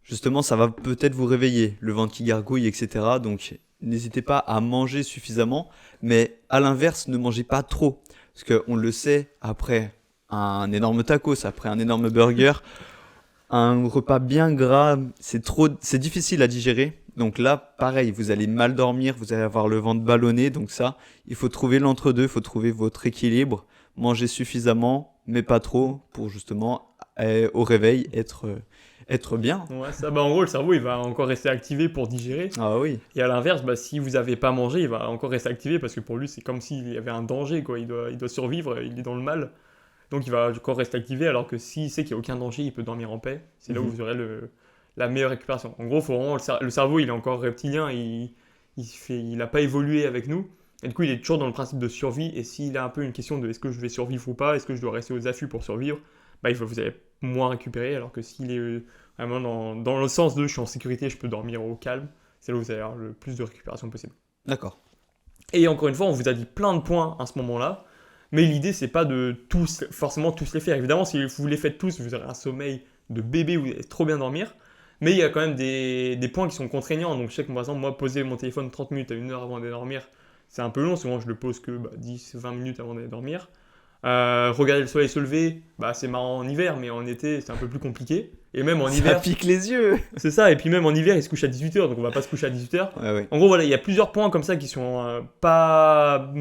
justement ça va peut-être vous réveiller, le ventre qui gargouille, etc. Donc n'hésitez pas à manger suffisamment, mais à l'inverse ne mangez pas trop parce qu'on le sait, après un énorme tacos, après un énorme burger, un repas bien gras, c'est difficile à digérer. Donc là, pareil, vous allez mal dormir, vous allez avoir le ventre ballonné. Donc ça, il faut trouver l'entre-deux, il faut trouver votre équilibre. Manger suffisamment, mais pas trop, pour justement, au réveil, être bien. Ouais, ça, en gros, le cerveau, il va encore rester activé pour digérer. Ah oui, Et à l'inverse, si vous n'avez pas mangé, il va encore rester activé parce que pour lui, c'est comme s'il y avait un danger, quoi. Il doit survivre, il est dans le mal. Donc il va encore rester activé, alors que s'il sait qu'il n'y a aucun danger, il peut dormir en paix. C'est là où vous aurez la meilleure récupération. En gros, faut vraiment, le cerveau, il est encore reptilien, il n'a pas évolué avec nous. Et du coup, il est toujours dans le principe de survie. Et s'il a un peu une question de est-ce que je vais survivre ou pas, est-ce que je dois rester aux affûts pour survivre, bah, vous allez moins récupérer. Alors que s'il est vraiment dans le sens de je suis en sécurité, je peux dormir au calme, c'est là où vous allez avoir le plus de récupération possible. D'accord. Et encore une fois, on vous a dit plein de points à ce moment-là. Mais l'idée, c'est pas de forcément tous les faire. Évidemment, si vous les faites tous, vous aurez un sommeil de bébé, vous allez trop bien dormir. Mais il y a quand même des points qui sont contraignants. Donc, je sais que par exemple, moi, poser mon téléphone 30 minutes à 1 heure avant d'aller dormir, c'est un peu long. Souvent, je le pose que 10-20 minutes avant d'aller dormir. Regarder le soleil se lever, c'est marrant en hiver, mais en été, c'est un peu plus compliqué. Et même en Ça hiver, pique les yeux. c'est ça. Et puis même en hiver, il se couche à 18h, donc on va pas se coucher à 18h. Ouais. En gros, voilà, il y a plusieurs points comme ça qui sont pas,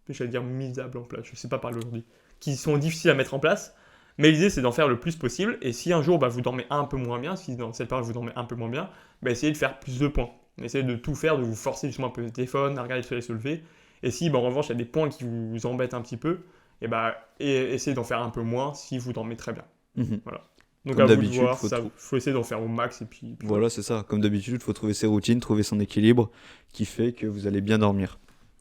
j'allais dire misables en place, je sais pas parler aujourd'hui, qui sont difficiles à mettre en place. Mais l'idée, c'est d'en faire le plus possible. Et si un jour, vous dormez un peu moins bien, si dans cette période, vous dormez un peu moins bien, essayez de faire plus de points. Essayez de tout faire, de vous forcer justement un peu le téléphone, à regarder le soleil se lever. Et si, en revanche, il y a des points qui vous embêtent un petit peu, et essayez d'en faire un peu moins si vous dormez très bien. Voilà. Donc Comme à vous de d'habitude, voir, faut essayer d'en faire au max. Et puis voilà, c'est ça. Comme d'habitude, il faut trouver ses routines, trouver son équilibre qui fait que vous allez bien dormir.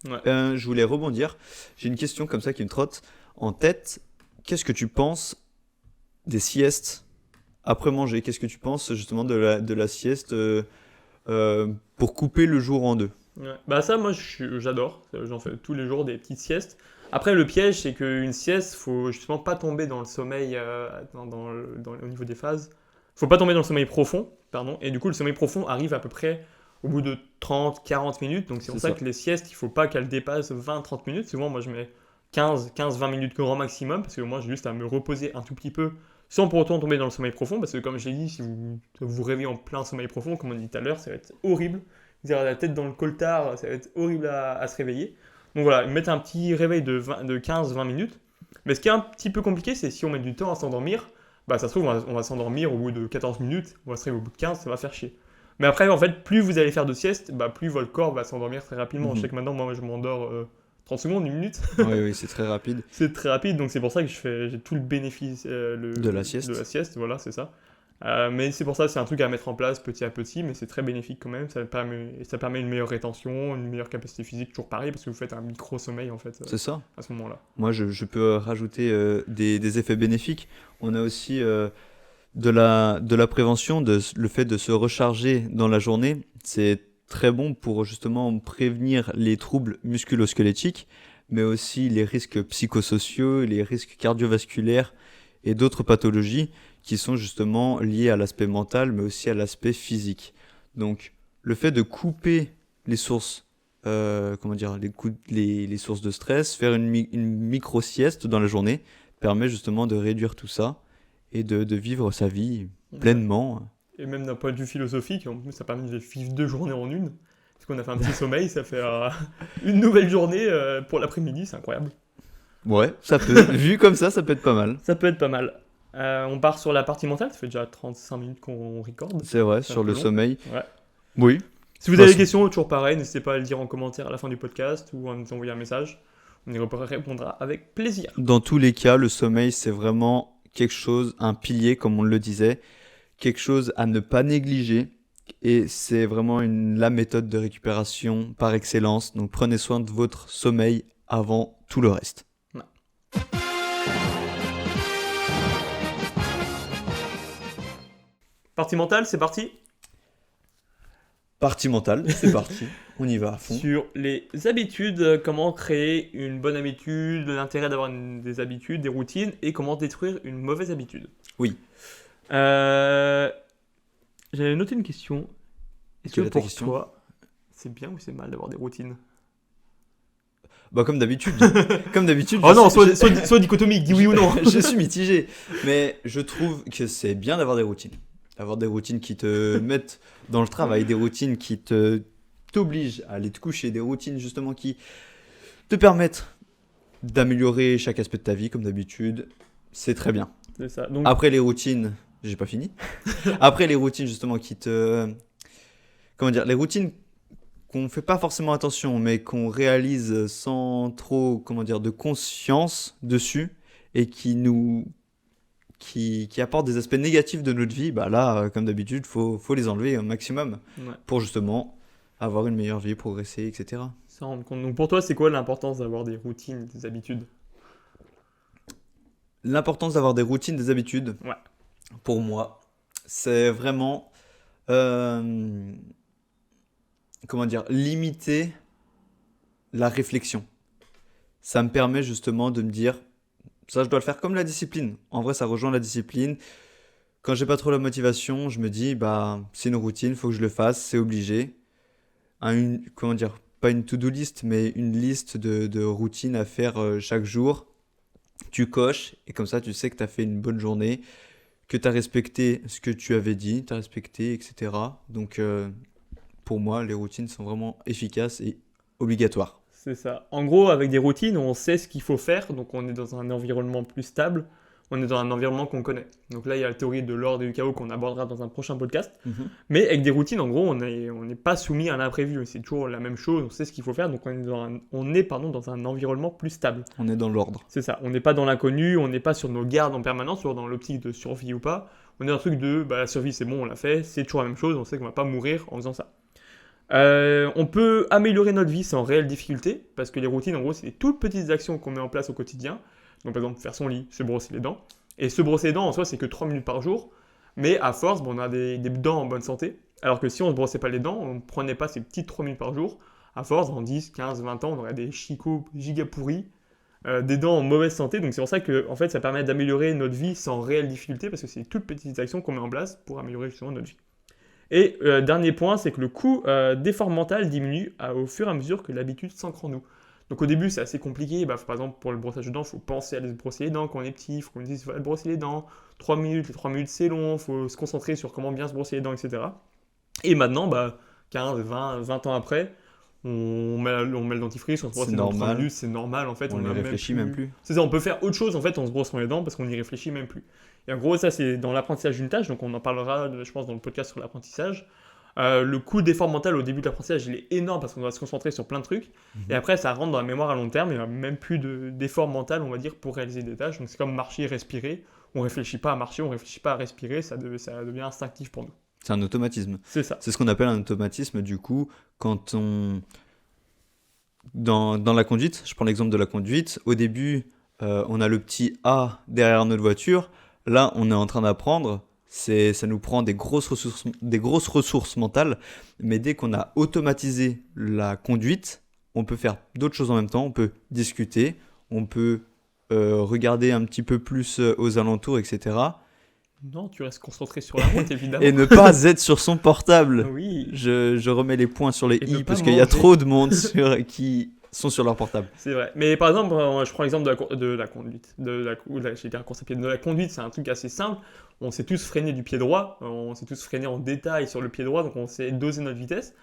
Ouais. Je voulais rebondir. J'ai une question comme ça qui me trotte en tête. Qu'est-ce que tu penses des siestes après manger? Qu'est-ce que tu penses justement de la sieste pour couper le jour en deux? Ouais. Ça, moi, j'adore. J'en fais tous les jours des petites siestes. Après, le piège, c'est qu'une sieste, faut justement pas tomber dans le sommeil au niveau des phases. Faut pas tomber dans le sommeil profond, pardon. Et du coup, le sommeil profond arrive à peu près au bout de 30-40 minutes. Donc, c'est pour ça que les siestes, il faut pas qu'elles dépassent 20-30 minutes. Souvent, moi, je mets 15-20 minutes grand maximum parce que moi, j'ai juste à me reposer un tout petit peu sans pour autant tomber dans le sommeil profond. Parce que, comme je l'ai dit, si vous vous réveillez en plein sommeil profond, comme on dit tout à l'heure, ça va être horrible. Vous avez la tête dans le coltard, ça va être horrible à se réveiller. Donc voilà, mettre un petit réveil de 15-20 minutes. Mais ce qui est un petit peu compliqué, c'est si on met du temps à s'endormir, ça se trouve, on va s'endormir au bout de 14 minutes, on va se réveiller au bout de 15, ça va faire chier. Mais après, en fait, plus vous allez faire de sieste, plus votre corps va s'endormir très rapidement. Je sais que maintenant, moi, je m'endors 30 secondes, 1 minute. Oui, c'est très rapide. C'est très rapide, donc c'est pour ça que j'ai tout le bénéfice de la sieste. De la sieste, voilà, c'est ça. Mais c'est pour ça, c'est un truc à mettre en place petit à petit, mais c'est très bénéfique quand même. Ça permet une meilleure rétention, une meilleure capacité physique, toujours pareil, parce que vous faites un micro-sommeil en fait. C'est ça. À ce moment-là. Moi, je peux rajouter des effets bénéfiques. On a aussi de la prévention, le fait de se recharger dans la journée. C'est très bon pour justement prévenir les troubles musculo-squelettiques, mais aussi les risques psychosociaux, les risques cardiovasculaires et d'autres pathologies qui sont justement liées à l'aspect mental, mais aussi à l'aspect physique. Donc, le fait de couper les sources, les sources de stress, faire une micro-sieste dans la journée, permet justement de réduire tout ça et de vivre sa vie pleinement. Et même d'un point de vue philosophique, en plus, ça permet de vivre 2 journées en une. Parce qu'on a fait un petit sommeil, ça fait une nouvelle journée pour l'après-midi, c'est incroyable. Ouais, ça peut, vu comme ça peut être pas mal. Ça peut être pas mal. On part sur la partie mentale, ça fait déjà 35 minutes qu'on recorde. C'est vrai, sur le sommeil. Ouais. Oui. Si vous avez des questions, toujours pareil, n'hésitez pas à le dire en commentaire à la fin du podcast ou à nous envoyer un message. On y répondra avec plaisir. Dans tous les cas, le sommeil, c'est vraiment quelque chose, un pilier, comme on le disait, quelque chose à ne pas négliger. Et c'est vraiment la méthode de récupération par excellence. Donc prenez soin de votre sommeil avant tout le reste. Ouais. Partie mentale, c'est parti. Partie mentale, c'est parti. On y va à fond. Sur les habitudes, comment créer une bonne habitude, l'intérêt d'avoir des habitudes, des routines, et comment détruire une mauvaise habitude. Oui. J'avais noté une question. Est-ce que pour toi, c'est bien ou c'est mal d'avoir des routines ? Comme d'habitude. Comme d'habitude. Oh non, soit dichotomique, dis oui ou non. Je suis mitigé. Mais je trouve que c'est bien d'avoir des routines. D'avoir des routines qui te mettent dans le travail, des routines qui t'obligent à aller te coucher, des routines justement qui te permettent d'améliorer chaque aspect de ta vie, comme d'habitude. C'est très bien. C'est ça. Donc... Après les routines, j'ai pas fini. Après les routines justement qui te... Comment dire ? Les routines qu'on fait pas forcément attention, mais qu'on réalise sans trop, de conscience dessus et qui apportent des aspects négatifs de notre vie, là, comme d'habitude, faut les enlever au maximum pour justement avoir une meilleure vie, progresser, etc. S'en rendre compte. Donc pour toi, c'est quoi l'importance d'avoir des routines, des habitudes? L'importance d'avoir des routines, des habitudes, Ouais. pour moi, c'est vraiment, euh, comment dire, limiter la réflexion. Ça me permet justement de me dire, ça je dois le faire comme la discipline. En vrai, ça rejoint la discipline. Quand j'ai pas trop la motivation, je me dis, bah, c'est une routine, faut que je le fasse, c'est obligé. Comment dire, pas une to-do list, mais une liste de routines à faire chaque jour. Tu coches et comme ça, tu sais que tu as fait une bonne journée, que tu as respecté ce que tu avais dit, tu as respecté, etc. Donc, pour moi, les routines sont vraiment efficaces et obligatoires. C'est ça. En gros, avec des routines, on sait ce qu'il faut faire, donc on est dans un environnement plus stable, on est dans un environnement qu'on connaît. Donc là, il y a la théorie de l'ordre et du chaos qu'on abordera dans un prochain podcast. Mhm. Mais avec des routines, en gros, on n'est pas soumis à l'imprévu. C'est toujours la même chose, on sait ce qu'il faut faire, donc dans un environnement plus stable. On est dans l'ordre. C'est ça. On n'est pas dans l'inconnu, on n'est pas sur nos gardes en permanence, toujours dans l'optique de survie ou pas. On est dans un truc de bah, la survie, c'est bon, on l'a fait, c'est toujours la même chose, on sait qu'on va pas mourir en faisant ça. On peut améliorer notre vie sans réelle difficulté, parce que les routines, en gros, c'est des toutes petites actions qu'on met en place au quotidien. Donc, par exemple, faire son lit, se brosser les dents. Et se brosser les dents, en soi, c'est que 3 minutes par jour. Mais à force, bon, on a des dents en bonne santé. Alors que si on ne se brossait pas les dents, on ne prenait pas ces petites 3 minutes par jour, à force, dans 10, 15, 20 ans, on aurait des chicots giga pourris, des dents en mauvaise santé. Donc, c'est pour ça que, en fait, ça permet d'améliorer notre vie sans réelle difficulté, parce que c'est des toutes petites actions qu'on met en place pour améliorer justement notre vie. Et dernier point, c'est que le coût d'effort mental diminue au fur et à mesure que l'habitude s'ancre en nous. Donc au début, c'est assez compliqué. Bah, par exemple, pour le brossage de dents, il faut penser à aller se brosser les dents quand on est petit. Il faut qu'on dise, il faut aller brosser les dents. 3 minutes, les 3 minutes, c'est long. Il faut se concentrer sur comment bien se brosser les dents, etc. Et maintenant, bah, 15, 20 ans après, on met le dentifrice, on se brosse C'est les dents 3 normal. minutes, c'est normal en fait. On n'y a réfléchit même plus. C'est ça, on peut faire autre chose en fait en se brossant les dents parce qu'on n'y réfléchit même plus. Et en gros, ça c'est dans l'apprentissage d'une tâche, donc on en parlera, je pense, dans le podcast sur l'apprentissage. Le coût d'effort mental au début de l'apprentissage, il est énorme parce qu'on doit se concentrer sur plein de trucs. Et après, ça rentre dans la mémoire à long terme. Il n'y a même plus d'effort mental, on va dire, pour réaliser des tâches. Donc c'est comme marcher et respirer. On ne réfléchit pas à marcher, on ne réfléchit pas à respirer. Ça devient instinctif pour nous. C'est un automatisme. C'est ça. C'est ce qu'on appelle un automatisme, du coup, quand on... Dans la conduite, je prends l'exemple de la conduite, au début, on a le petit A derrière notre voiture. Là, on est en train d'apprendre. Ça nous prend des grosses ressources mentales, mais dès qu'on a automatisé la conduite, on peut faire d'autres choses en même temps. On peut discuter, on peut regarder un petit peu plus aux alentours, etc. Non, tu restes concentré sur la route, évidemment. Et ne pas être sur son portable. Oui. Je remets les points sur les Et ne i pas parce qu'il y a manger. trop de monde qui sont sur leur portable. C'est vrai. Mais par exemple, je prends l'exemple de la conduite. J'ai dit la course à pied. De la conduite, c'est un truc assez simple. On sait tous freiner du pied droit. On sait tous freiner en détail sur le pied droit. Donc on sait doser notre vitesse.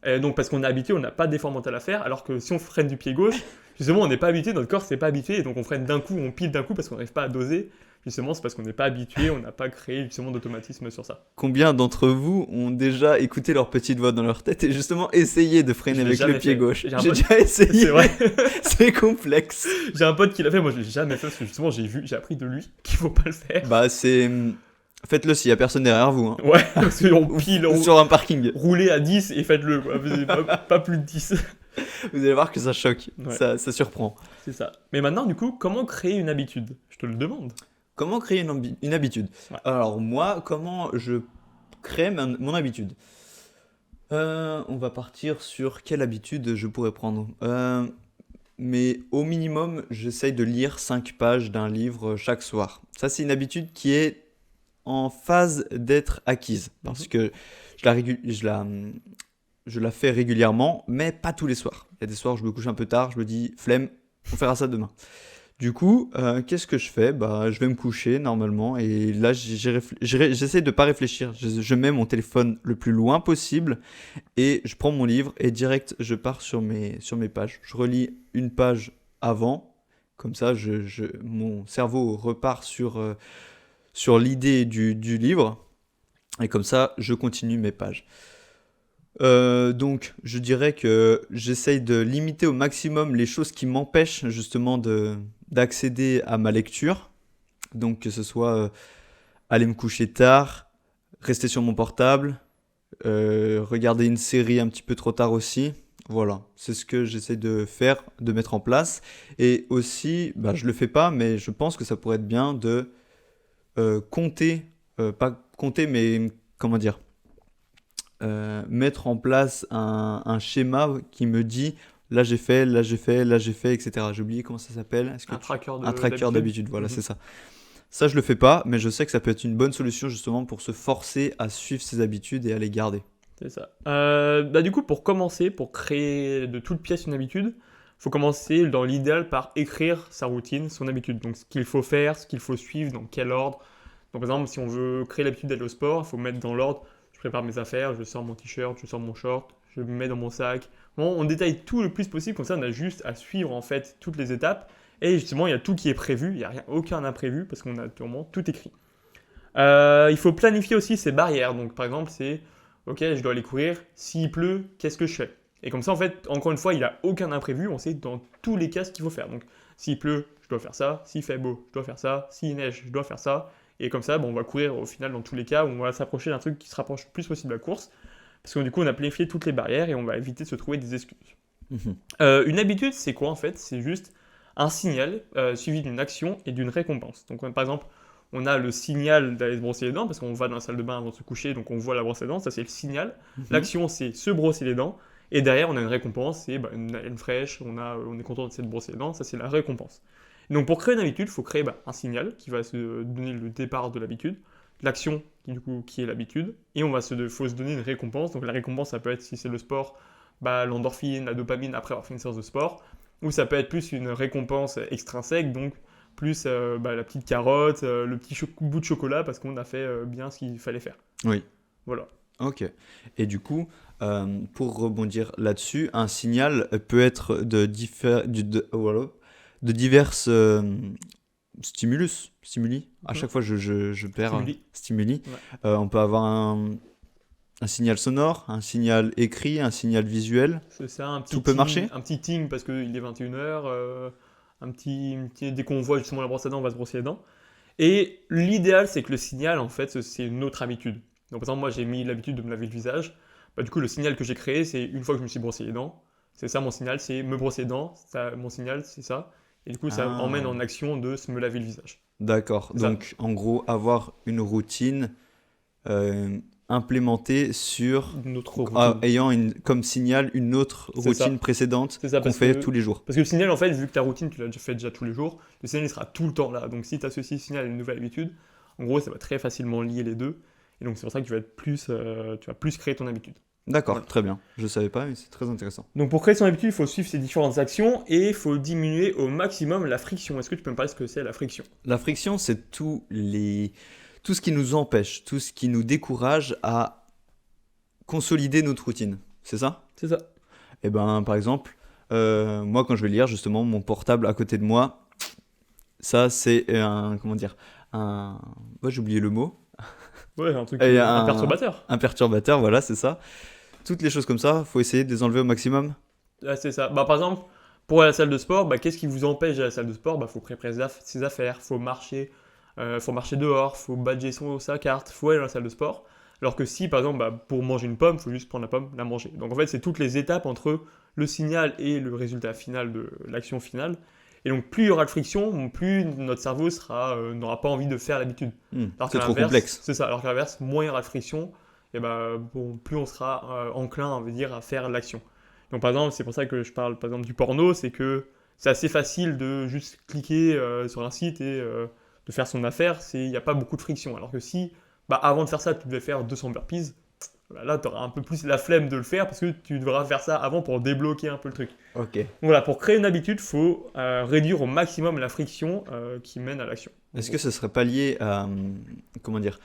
Et donc parce qu'on est habitué, on n'a pas d'effort mental à faire. Alors que si on freine du pied gauche, justement, on n'est pas habitué. Notre corps s'est pas habitué. Et donc on freine d'un coup, on pile d'un coup parce qu'on n'arrive pas à doser. Justement, c'est parce qu'on n'est pas habitué. On n'a pas créé justement d'automatisme sur ça. Combien d'entre vous ont déjà écouté leur petite voix dans leur tête et justement essayé de freiner Je l'ai avec le jamais pied fait. gauche? J'ai un J'ai pote- déjà essayé. C'est vrai. C'est complexe. J'ai un pote qui l'a fait. Moi, je l'ai jamais fait parce que justement, j'ai appris de lui qu'il faut pas le faire. Bah c'est... Faites-le s'il y a personne derrière vous. Hein. Ouais, parce qu'on pile, Ou sur un parking. roulez à 10 et faites-le, quoi. Pas plus de 10. Vous allez voir que ça choque. Ouais. Ça surprend. C'est ça. Mais maintenant, du coup, comment créer une habitude? Je te le demande. Comment créer une habitude? Ouais. Alors moi, comment je crée mon habitude? On va partir sur quelle habitude je pourrais prendre. Mais au minimum, j'essaye de lire 5 pages d'un livre chaque soir. Ça, c'est une habitude qui est en phase d'être acquise. Parce que je la fais régulièrement, mais pas tous les soirs. Il y a des soirs où je me couche un peu tard, je me dis, flemme, on fera ça demain. Du coup, qu'est-ce que je fais? Bah, je vais me coucher normalement et là, j'essaie de ne pas réfléchir. Je mets mon téléphone le plus loin possible et je prends mon livre et direct, je pars sur mes pages. Je relis une page avant, comme ça, mon cerveau repart sur l'idée du livre et comme ça, je continue mes pages. Donc, je dirais que j'essaye de limiter au maximum les choses qui m'empêchent justement d'accéder à ma lecture. Donc, que ce soit aller me coucher tard, rester sur mon portable, regarder une série un petit peu trop tard aussi. Voilà, c'est ce que j'essaie de faire, de mettre en place. Et aussi, bah, je le fais pas, mais je pense que ça pourrait être bien de compter, pas compter, mais comment dire, mettre en place un schéma qui me dit là j'ai fait, là j'ai fait, là j'ai fait, etc. J'ai oublié comment ça s'appelle. Un tracker Un tracker d'habitude. d'habitude, voilà, Mhm. c'est ça. Ça, je le fais pas, mais je sais que ça peut être une bonne solution justement pour se forcer à suivre ses habitudes et à les garder. C'est ça. Bah, du coup, pour commencer, pour créer de toute pièce une habitude, faut commencer dans l'idéal par écrire sa routine, son habitude. Donc ce qu'il faut faire, ce qu'il faut suivre, dans quel ordre. Donc par exemple, si on veut créer l'habitude d'aller au sport, il faut mettre dans l'ordre. Je prépare mes affaires, je sors mon t-shirt, je sors mon short, je me mets dans mon sac. Bon, on détaille tout le plus possible, comme ça on a juste à suivre en fait toutes les étapes. Et justement, il y a tout qui est prévu, il n'y a rien, aucun imprévu parce qu'on a vraiment tout écrit. Il faut planifier aussi ses barrières. Donc, par exemple, c'est OK, je dois aller courir. S'il pleut, qu'est-ce que je fais? Et comme ça, en fait, encore une fois, il n'y a aucun imprévu. On sait dans tous les cas ce qu'il faut faire. Donc, s'il pleut, je dois faire ça. S'il fait beau, je dois faire ça. S'il neige, je dois faire ça. Et comme ça, bon, on va courir au final dans tous les cas où on va s'approcher d'un truc qui se rapproche le plus possible de la course. Parce que du coup, on a planifié toutes les barrières et on va éviter de se trouver des excuses. Mhm. Une habitude, c'est quoi en fait? C'est juste un signal suivi d'une action et d'une récompense. Donc, par exemple, on a le signal d'aller se brosser les dents parce qu'on va dans la salle de bain avant de se coucher, donc on voit la brosse à dents, ça c'est le signal. Mhm. L'action, c'est se brosser les dents. Et derrière, on a une récompense, c'est une haleine fraîche, on est content de s'être brossé les dents, ça c'est la récompense. Donc pour créer une habitude, il faut créer un signal qui va se donner le départ de l'habitude, l'action qui est l'habitude, et faut se donner une récompense. Donc la récompense, ça peut être, si c'est le sport, l'endorphine, la dopamine après avoir fait une séance de sport, ou ça peut être plus une récompense extrinsèque, donc plus la petite carotte, le petit bout de chocolat parce qu'on a fait bien ce qu'il fallait faire. Oui, Voilà. ok. Et du coup, pour rebondir là-dessus, un signal peut être de divers stimuli. À chaque fois, je perds Stimuli. stimuli. Ouais. On peut avoir un signal sonore, un signal écrit, un signal visuel. C'est ça, un petit Tout peut ting, marcher? un petit ting parce qu'il est 21h, dès qu'on voit justement la brosse à dents, on va se brosser les dents. Et l'idéal, c'est que le signal, en fait, c'est une autre habitude. Donc, par exemple, moi, j'ai mis l'habitude de me laver le visage. Du coup, le signal que j'ai créé, c'est une fois que je me suis brossé les dents. C'est ça, mon signal, c'est me brosser les dents. Ça, mon signal, c'est ça. Et du coup, ça emmène Ah, en action de se me laver le visage. d'accord. C'est ça. Donc, en gros, avoir une routine implémentée Notre routine. ayant comme signal une autre C'est routine ça. précédente C'est ça, qu'on parce fait que, tous les jours. parce que le signal, en fait, vu que ta routine, tu l'as déjà fait déjà tous les jours, le signal, il sera tout le temps là. Donc, si tu associes le signal à une nouvelle habitude, en gros, ça va très facilement lier les deux. Et donc, c'est pour ça que tu vas plus créer ton habitude. D'accord, Voilà. très bien. Je savais pas, mais c'est très intéressant. Donc, pour créer son habitude, il faut suivre ces différentes actions et il faut diminuer au maximum la friction. Est-ce que tu peux me parler de ce que c'est la friction? La friction, c'est tout ce qui nous empêche, tout ce qui nous décourage à consolider notre routine. C'est ça? C'est ça. Eh ben, par exemple, moi, quand je vais lire, justement, mon portable à côté de moi, ça, c'est comment dire, ouais, j'ai oublié le mot. Ouais, un truc, Et un perturbateur. un perturbateur, voilà, c'est ça. Toutes les choses comme ça, faut essayer de les enlever au maximum. Ah, c'est ça. Par exemple, pour aller à la salle de sport, qu'est-ce qui vous empêche d'aller à la salle de sport? Faut préparer ses affaires, faut marcher dehors, faut badger sa carte, faut aller à la salle de sport. Alors que si, par exemple, pour manger une pomme, faut juste prendre la pomme, la manger. Donc en fait, c'est toutes les étapes entre le signal et le résultat final de l'action finale. Et donc plus il y aura de friction, plus notre cerveau n'aura pas envie de faire l'habitude. Alors C'est qu'à trop l'inverse, complexe. c'est ça. Alors qu'à l'inverse, moins il y aura de friction, et plus on sera enclin, on va dire, à faire l'action. Donc par exemple, c'est pour ça que je parle par exemple du porno, c'est que c'est assez facile de juste cliquer sur un site et de faire son affaire, il n'y a pas beaucoup de friction. Alors que si, avant de faire ça, tu devais faire 200 burpees, là tu auras un peu plus la flemme de le faire parce que tu devras faire ça avant pour débloquer un peu le truc. Ok. Donc voilà, pour créer une habitude, il faut réduire au maximum la friction qui mène à l'action. Est-ce que ce serait pas lié à, comment dire,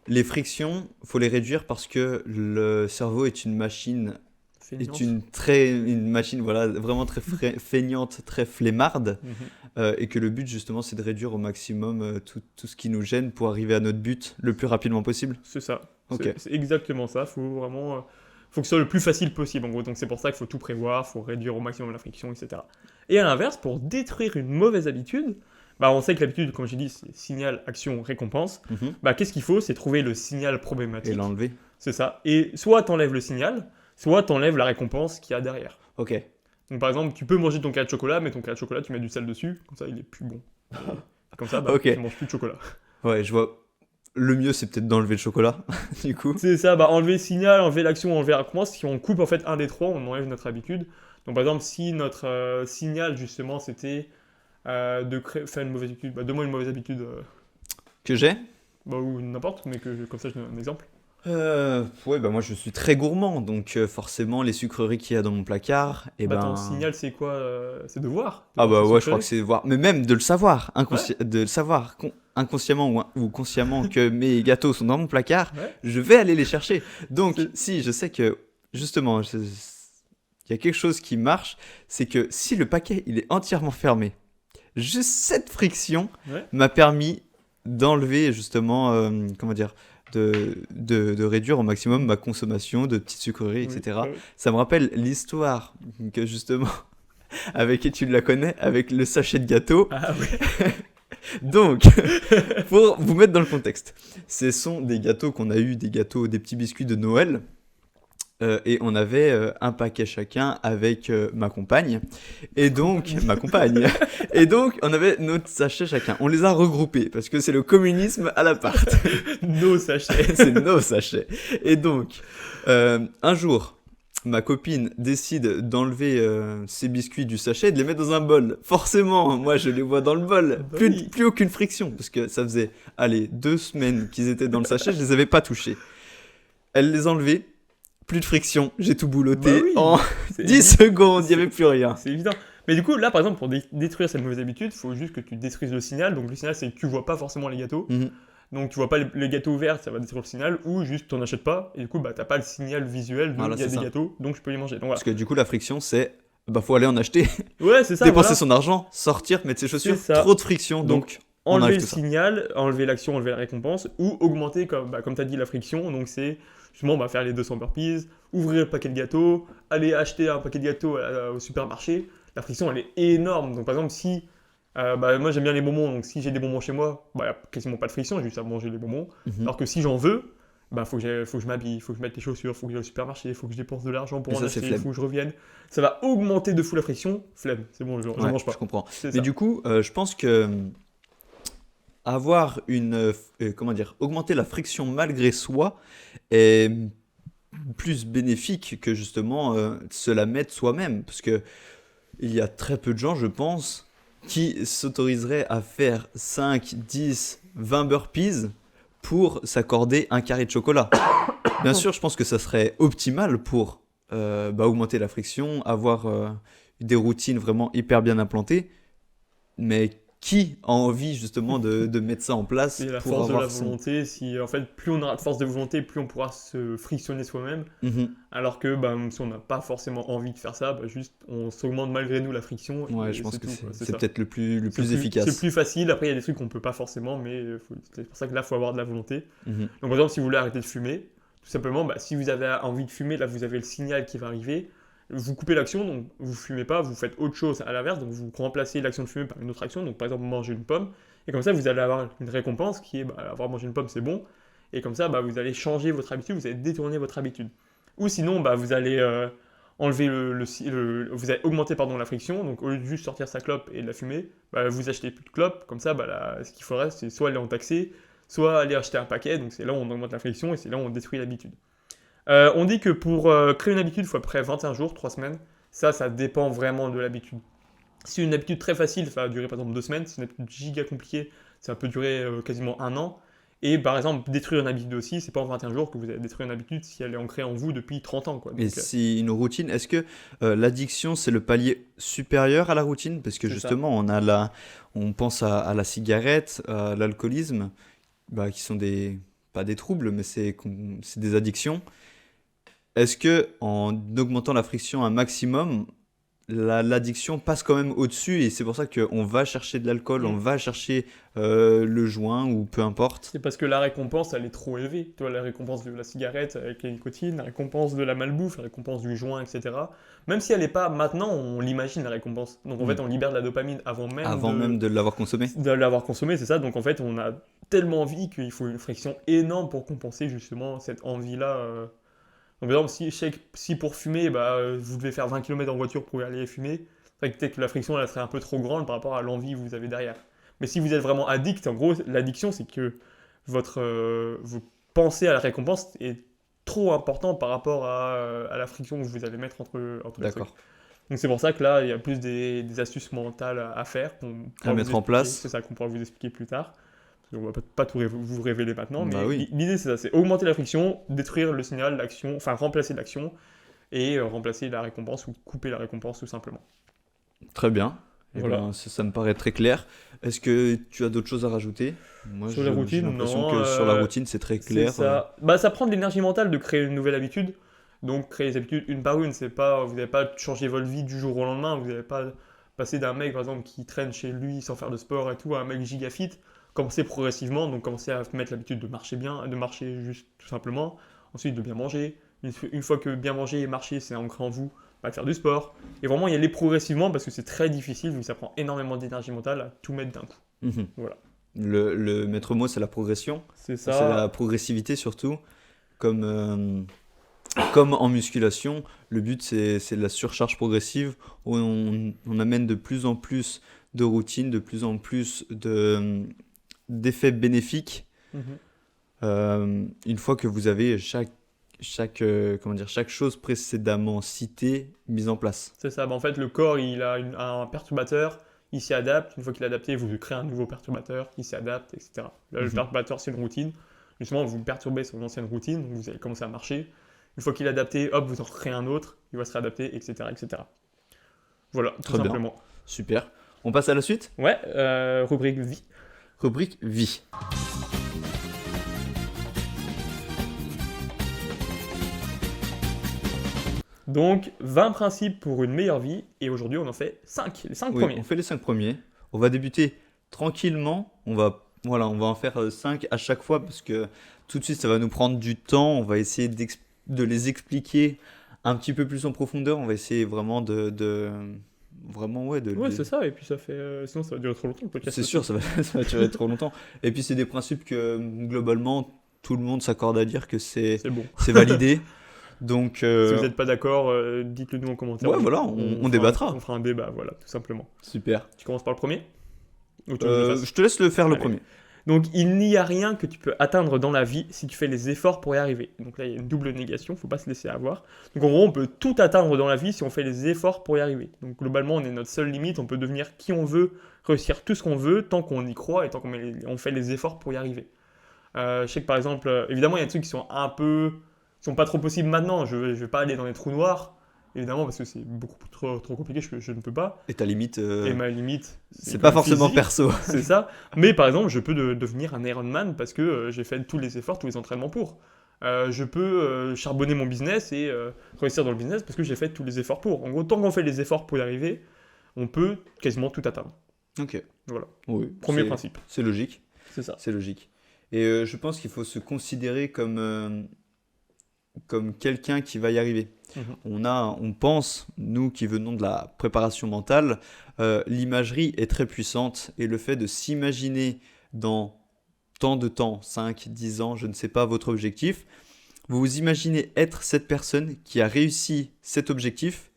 les frictions, faut les réduire parce que le cerveau est une machine, Feignante. une machine, voilà, vraiment très feignante, très flemmarde, et que le but justement c'est de réduire au maximum tout ce qui nous gêne pour arriver à notre but le plus rapidement possible. C'est ça. Ok. C'est exactement ça. Faut vraiment, faut que ce soit le plus facile possible. En gros, donc c'est pour ça qu'il faut tout prévoir, faut réduire au maximum la friction, etc. Et à l'inverse, pour détruire une mauvaise habitude, on sait que l'habitude, comme j'ai dit, c'est signal, action, récompense. Mhm. Qu'est-ce qu'il faut? C'est trouver le signal Et problématique. l'enlever. C'est ça. Et soit t'enlèves le signal, soit t'enlèves la récompense qu'il y a derrière. Ok. Donc par exemple, tu peux manger ton carré de chocolat, mais ton carré de chocolat, tu mets du sel dessus, comme ça il est plus bon. Et comme ça, bah, Ok. tu manges plus de chocolat. Ouais, je vois. Le mieux, c'est peut-être d'enlever le chocolat, du coup. C'est ça, bah, enlever le signal, enlever l'action, enlever la récompense. Si on coupe en fait un des trois, on enlève notre habitude. Donc par exemple, si notre signal justement c'était faire une mauvaise habitude, bah, donne-moi une mauvaise habitude, Que j'ai? bah, ou n'importe, mais comme ça je donne un exemple. Ouais, bah moi je suis très gourmand, donc forcément les sucreries qu'il y a dans mon placard, et Bah ton ben... signal c'est quoi C'est de Ah voir bah ces ouais, je crois sucreries. que c'est voir, mais même de le savoir, Ouais, de le savoir inconsciemment ou consciemment que mes gâteaux sont dans mon placard, ouais. je vais aller les chercher. Donc C'est- si je sais que justement, il y a quelque chose qui marche, c'est que si le paquet il est entièrement fermé, juste cette friction Ouais. m'a permis d'enlever justement, comment dire, de réduire au maximum ma consommation de petites sucreries, Oui, etc. oui. Ça me rappelle l'histoire que justement, avec, et tu la connais, avec le sachet de gâteau. Ah oui. Donc, pour vous mettre dans le contexte, ce sont des gâteaux qu'on a eu, des gâteaux, des petits biscuits de Noël. Et on avait un paquet chacun avec ma compagne. Et donc, ma compagne. Et donc, on avait notre sachet chacun. On les a regroupés parce que c'est le communisme à l'appart. Nos sachets. C'est nos sachets. Et donc, un jour, ma copine décide d'enlever ses biscuits du sachet et de les mettre dans un bol. Forcément, moi je les vois dans le bol. Bah Plus, oui. plus aucune friction parce que ça faisait, allez, 2 semaines qu'ils étaient dans le sachet, je les avais pas touchés. Elle les enlevait. Plus de friction, j'ai tout Bah boulotté oui. en C'est 10 secondes, il n'y avait plus rien. C'est évident. Mais du coup, là, par exemple, pour détruire cette mauvaise habitude, il faut juste que tu détruises le signal. Donc, le signal, c'est que tu vois pas forcément les gâteaux. Mhm. Donc, tu vois pas les gâteaux ouverts, ça va détruire le signal. Ou juste, t'en achètes pas. Et du coup, bah, t'as pas le signal visuel de Voilà, il y a c'est des ça. gâteaux, donc je peux les manger. Donc, voilà. Parce que du coup, la friction, c'est, bah faut aller en acheter, Ouais, c'est ça, dépenser voilà. son argent, sortir, mettre ses C'est chaussures, ça. trop de friction, Donc, donc on enlever enlève le tout ça. signal, enlever l'action, enlever la récompense. Ou augmenter, comme tu as dit, la friction. Donc, c'est justement bah, faire les 200 burpees, ouvrir le paquet de gâteaux, aller acheter un paquet de gâteaux au supermarché. La friction, elle est énorme. Donc, par exemple, si bah, moi j'aime bien les bonbons, donc si j'ai des bonbons chez moi, bah, y a quasiment pas de friction, j'ai juste à manger les bonbons. Mhm. Alors que si j'en veux, bah, faut que je m'habille, faut que je mette les chaussures, faut que j'aille au supermarché, faut que je dépense de l'argent pour Et en ça, c'est acheter, flemme. faut que je revienne. Ça va augmenter de fou la friction, flemme, c'est bon, je Ouais, mange je pas. comprends. C'est Mais ça. du coup, je pense que avoir comment dire, augmenter la friction malgré soi est plus bénéfique que justement se la mettre soi-même. Parce que il y a très peu de gens, je pense, qui s'autoriseraient à faire 5, 10, 20 burpees pour s'accorder un carré de chocolat. Bien sûr, je pense que ça serait optimal pour bah, augmenter la friction, avoir des routines vraiment hyper bien implantées. Mais qui a envie justement de mettre ça en place C'est la pour force de la avoir son... volonté. Si, en fait, plus on aura de force de volonté, plus on pourra se frictionner soi-même. Mhm. Alors que bah, si on n'a pas forcément envie de faire ça, bah, juste on s'augmente malgré nous la friction Ouais, et je pense c'est que tout, quoi. C'est c'est ça. peut-être le C'est plus c'est le efficace. plus facile. Après, il y a des trucs qu'on peut pas forcément, mais c'est pour ça que là, il faut avoir de la volonté. Mhm. Donc, par exemple, si vous voulez arrêter de fumer, tout simplement, bah, si vous avez envie de fumer, là, vous avez le signal qui va arriver. Vous coupez l'action, donc vous fumez pas, vous faites autre chose à l'inverse, donc vous remplacez l'action de fumer par une autre action, donc par exemple manger une pomme, et comme ça vous allez avoir une récompense qui est bah, avoir mangé une pomme c'est bon, et comme ça bah, vous allez changer votre habitude, vous allez détourner votre habitude. Ou sinon bah, vous allez enlever vous allez augmenter pardon, la friction, donc au lieu de juste sortir sa clope et de la fumer, bah, vous achetez plus de clopes, comme ça bah, ce qu'il faudrait c'est soit aller en taxer, soit aller acheter un paquet, donc c'est là où on augmente la friction et c'est là où on détruit l'habitude. On dit que pour créer une habitude, il faut à peu près 21 jours, 3 semaines. Ça dépend vraiment de l'habitude. Si une habitude très facile, ça va durer par exemple 2 semaines. Si une habitude giga compliquée, ça peut durer quasiment 1 an. Et par exemple, détruire une habitude aussi, c'est pas en 21 jours que vous allez détruire une habitude si elle est ancrée en vous depuis 30 ans. Quoi. Et Donc, si une routine, est-ce que l'addiction c'est le palier supérieur à la routine? Parce que c'est ça. justement, on pense à la cigarette, à l'alcoolisme, bah, qui sont pas des troubles, mais c'est des addictions. Est-ce que en augmentant la friction un maximum, l'addiction passe quand même au-dessus et c'est pour ça qu'on va chercher de l'alcool, on va chercher le joint ou peu importe. C'est parce que la récompense, elle est trop élevée. Tu vois, la récompense de la cigarette avec la nicotine, la récompense de la malbouffe, la récompense du joint, etc. Même si elle n'est pas maintenant, on l'imagine la récompense. Donc en fait, on libère de la dopamine avant Même de l'avoir consommé. de l'avoir consommé, c'est ça. Donc en fait, on a tellement envie qu'il faut une friction énorme pour compenser justement cette envie-là. Donc, par exemple, si pour fumer, vous devez faire 20 km en voiture pour y aller fumer, c'est vrai que peut-être que la friction elle serait un peu trop grande par rapport à l'envie que vous avez derrière. Mais si vous êtes vraiment addict, en gros, l'addiction, c'est que vous pensez à la récompense est trop important par rapport à la friction que vous allez mettre entre les trucs. D'accord. Donc c'est pour ça que là, il y a plus des astuces mentales à faire, À mettre en place. C'est ça qu'on pourra vous expliquer plus tard. On ne va pas tout vous révéler maintenant, mais Bah oui. l'idée c'est ça, c'est augmenter la friction, détruire le signal, l'action, enfin remplacer l'action, et remplacer la récompense ou couper la récompense tout simplement. Très bien. Voilà. Ben, ça me paraît très clair. Est-ce que tu as d'autres choses à rajouter? Moi, Sur la routine, j'ai l'impression non, que sur la routine, c'est très clair. C'est ça. Ça prend de l'énergie mentale de créer une nouvelle habitude. Donc créer les habitudes une par une, c'est pas, vous n'allez pas changer votre vie du jour au lendemain, vous n'allez pas passer d'un mec par exemple qui traîne chez lui sans faire de sport et tout à un mec giga fit. Commencez progressivement, donc commencez à mettre l'habitude de marcher bien, de marcher juste tout simplement. Ensuite de bien manger. Une fois que bien manger et marcher c'est ancré en vous, faire du sport. Et vraiment y aller progressivement parce que c'est très difficile, vu que ça prend énormément d'énergie mentale à tout mettre d'un coup. Mhm. Voilà. Le maître mot, c'est la progression. C'est ça. C'est la progressivité surtout. Comme en musculation, le but c'est de la surcharge progressive où on amène de plus en plus de routines, de plus en plus d'effets bénéfiques. Une fois que vous avez chaque chose précédemment citée mise en place. C'est ça. En fait, le corps, il a un perturbateur, il s'y adapte. Une fois qu'il est adapté, vous créez un nouveau perturbateur, il s'adapte, etc. Là, le perturbateur, c'est une routine. Justement, vous perturbez son ancienne routine, donc vous allez commencer à marcher. Une fois qu'il est adapté, hop, vous en recréez un autre, il va se réadapter, etc. etc. Voilà, tout simplement. Bien. Super. On passe à la suite ? Ouais, rubrique vie. Rubrique vie. Donc, 20 principes pour une meilleure vie, et aujourd'hui on en fait 5, les 5 Oui, premiers. on fait les 5 premiers. On va débuter tranquillement. On va en faire 5 à chaque fois parce que tout de suite ça va nous prendre du temps. On va essayer de les expliquer un petit peu plus en profondeur. On va essayer vraiment Ouais, c'est ça, et puis ça fait. Sinon ça va durer trop longtemps le podcast. C'est sûr, ça va durer trop longtemps. Et puis c'est des principes que globalement tout le monde s'accorde à dire que c'est bon. C'est validé. Donc, Si vous n'êtes pas d'accord, dites-le nous en commentaire. Ouais, voilà, on débattra. On fera un débat, voilà, tout simplement. Super. Tu commences par le premier ? Ou tu veux que je le fasse ? Je te laisse le faire le Allez. premier. Donc, il n'y a rien que tu peux atteindre dans la vie si tu fais les efforts pour y arriver. Donc là, il y a une double négation, faut pas se laisser avoir. Donc en gros, on peut tout atteindre dans la vie si on fait les efforts pour y arriver. Donc globalement, on est notre seule limite, on peut devenir qui on veut, réussir tout ce qu'on veut, tant qu'on y croit et tant qu'on fait les efforts pour y arriver. Je sais que par exemple, évidemment, il y a des trucs qui sont pas trop possibles maintenant. Je vais pas aller dans les trous noirs, évidemment, parce que c'est beaucoup trop compliqué, je ne peux pas. Et ta limite, Et ma limite, c'est pas forcément physique, perso. c'est ça. Mais par exemple, je peux devenir un Ironman parce que j'ai fait tous les efforts, tous les entraînements pour. Je peux charbonner mon business et réussir dans le business parce que j'ai fait tous les efforts pour. En gros, tant qu'on fait les efforts pour y arriver, on peut quasiment tout atteindre. Ok. Voilà. Oui, Premier principe. C'est logique. C'est ça. C'est logique. Et je pense qu'il faut se considérer comme quelqu'un qui va y arriver. On pense, nous qui venons de la préparation mentale, l'imagerie est très puissante et le fait de s'imaginer dans tant de temps, 5, 10 ans, je ne sais pas votre objectif, vous vous imaginez être cette personne qui a réussi cet objectif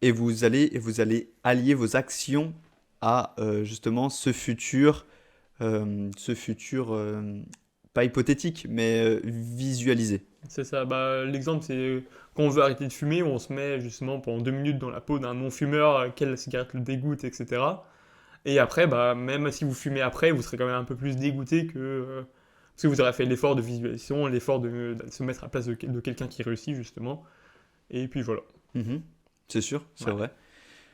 et vous allez allier vos actions à justement ce futur pas hypothétique, mais visualisé. C'est ça. L'exemple, c'est quand on veut arrêter de fumer, on se met justement pendant 2 minutes dans la peau d'un non-fumeur, quelle cigarette le dégoûte, etc. Et après, même si vous fumez après, vous serez quand même un peu plus dégoûté parce que vous aurez fait l'effort de visualisation, l'effort de se mettre à la place de quelqu'un qui réussit, justement. Et puis voilà. C'est sûr, c'est Ouais. vrai.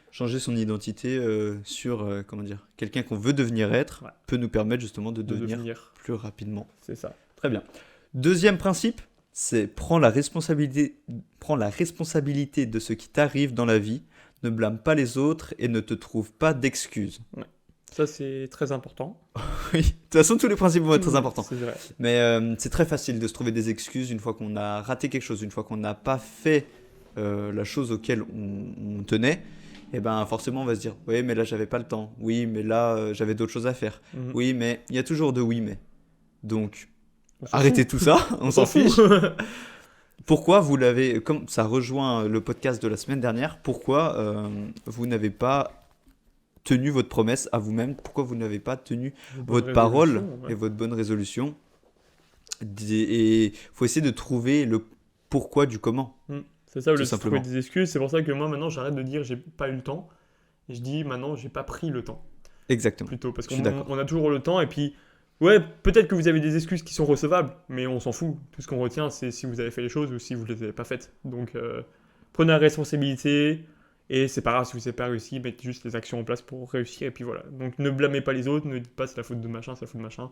Changer son identité sur quelqu'un qu'on veut devenir être peut nous permettre justement de devenir plus rapidement. C'est ça. Très bien. Deuxième principe, c'est prends la responsabilité de ce qui t'arrive dans la vie. ne blâme pas les autres et ne te trouve pas d'excuses. Ça, c'est très important. Oui, de toute façon, tous les principes vont être très Oui, importants. c'est vrai. Mais c'est très facile de se trouver des excuses une fois qu'on a raté quelque chose, une fois qu'on n'a pas fait la chose auquel on tenait. Et ben forcément, on va se dire, oui, mais là, j'avais pas le temps. Oui, mais là, j'avais d'autres choses à faire. Mhm. Oui, mais il y a toujours de oui, mais. Donc, On s'en arrêtez fout. tout ça, on s'en fout. fiche. Pourquoi vous l'avez, comme ça rejoint le podcast de la semaine dernière, pourquoi vous n'avez pas tenu votre promesse à vous-même? Pourquoi vous n'avez pas tenu Une bonne votre parole résolution, ouais. et votre bonne résolution? Et il faut essayer de trouver le pourquoi du comment, C'est ça, au tout lieu de se trouver simplement. des excuses. C'est pour ça que moi, maintenant, j'arrête de dire j'ai pas eu le temps. Et je dis maintenant, j'ai pas pris le temps. Exactement. Plutôt. Parce Je suis qu'on d'accord. on a toujours le temps. Et puis, ouais, peut-être que vous avez des excuses qui sont recevables. Mais on s'en fout. Tout ce qu'on retient, c'est si vous avez fait les choses ou si vous les avez pas faites. Donc, prenez la responsabilité. Et c'est pas grave si vous n'avez pas réussi. Mettez juste les actions en place pour réussir. Et puis voilà. Donc, ne blâmez pas les autres. Ne dites pas c'est la faute de machin, c'est la faute de machin.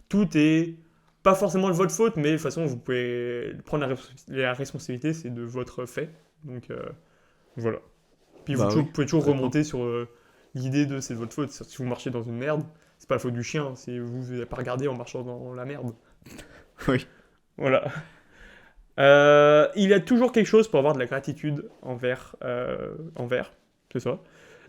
Tout est pas forcément de votre faute, mais de toute façon, vous pouvez prendre la responsabilité, c'est de votre fait. Donc, voilà. Puis Bah oui, pouvez toujours complètement. remonter sur l'idée de c'est de votre faute. Si vous marchez dans une merde, c'est pas la faute du chien, c'est vous n'avez pas regardé en marchant dans la merde. Oui. Voilà. Il y a toujours quelque chose pour avoir de la gratitude envers, c'est ça.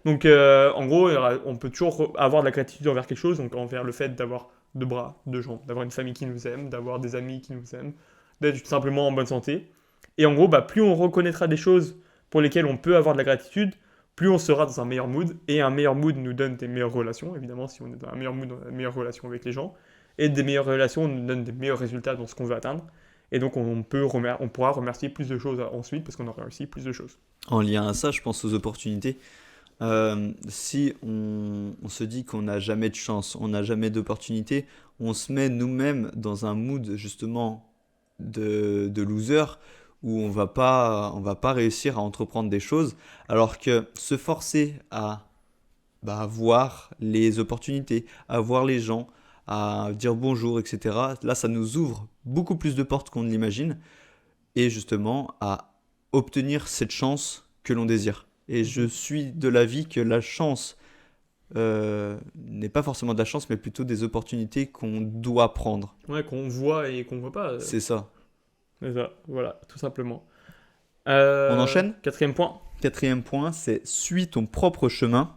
Donc, en gros, on peut toujours avoir de la gratitude envers quelque chose, donc envers le fait d'avoir deux bras, deux jambes, d'avoir une famille qui nous aime, d'avoir des amis qui nous aiment, d'être tout simplement en bonne santé. Et en gros, bah, plus on reconnaîtra des choses pour lesquelles on peut avoir de la gratitude, plus on sera dans un meilleur mood. Et un meilleur mood nous donne des meilleures relations, évidemment, si on est dans un meilleur mood, on a une meilleure relation avec les gens. Et des meilleures relations nous donnent des meilleurs résultats dans ce qu'on veut atteindre. Et donc, on pourra remercier plus de choses ensuite parce qu'on aura réussi plus de choses. En lien à ça, je pense aux opportunités. Si on se dit qu'on n'a jamais de chance, on n'a jamais d'opportunité, on se met nous-mêmes dans un mood justement de loser où on va pas réussir à entreprendre des choses, alors que se forcer à voir les opportunités, à voir les gens, à dire bonjour, etc. Là, ça nous ouvre beaucoup plus de portes qu'on ne l'imagine et justement à obtenir cette chance que l'on désire. Et je Mhm. suis de l'avis que la chance n'est pas forcément de la chance, mais plutôt des opportunités qu'on doit prendre. Ouais, qu'on voit et qu'on voit pas. C'est ça. C'est ça, voilà, tout simplement. On enchaîne. Quatrième point. Quatrième point, c'est suis ton propre chemin.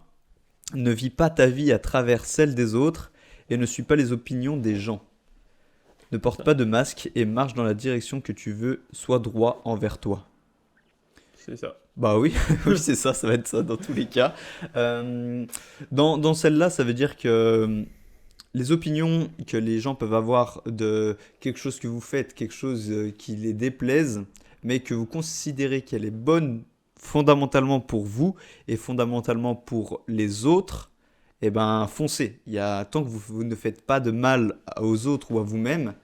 Ne vis pas ta vie à travers celle des autres et ne suis pas les opinions des gens. Ne porte pas de masque et marche dans la direction que tu veux, sois droit envers toi. C'est ça. Bah oui, oui c'est ça, ça va être ça dans tous les cas. Dans celle-là, ça veut dire que les opinions que les gens peuvent avoir de quelque chose que vous faites, quelque chose qui les déplaise, mais que vous considérez qu'elle est bonne fondamentalement pour vous et fondamentalement pour les autres, eh ben foncez. Tant que vous ne faites pas de mal aux autres ou à vous-même,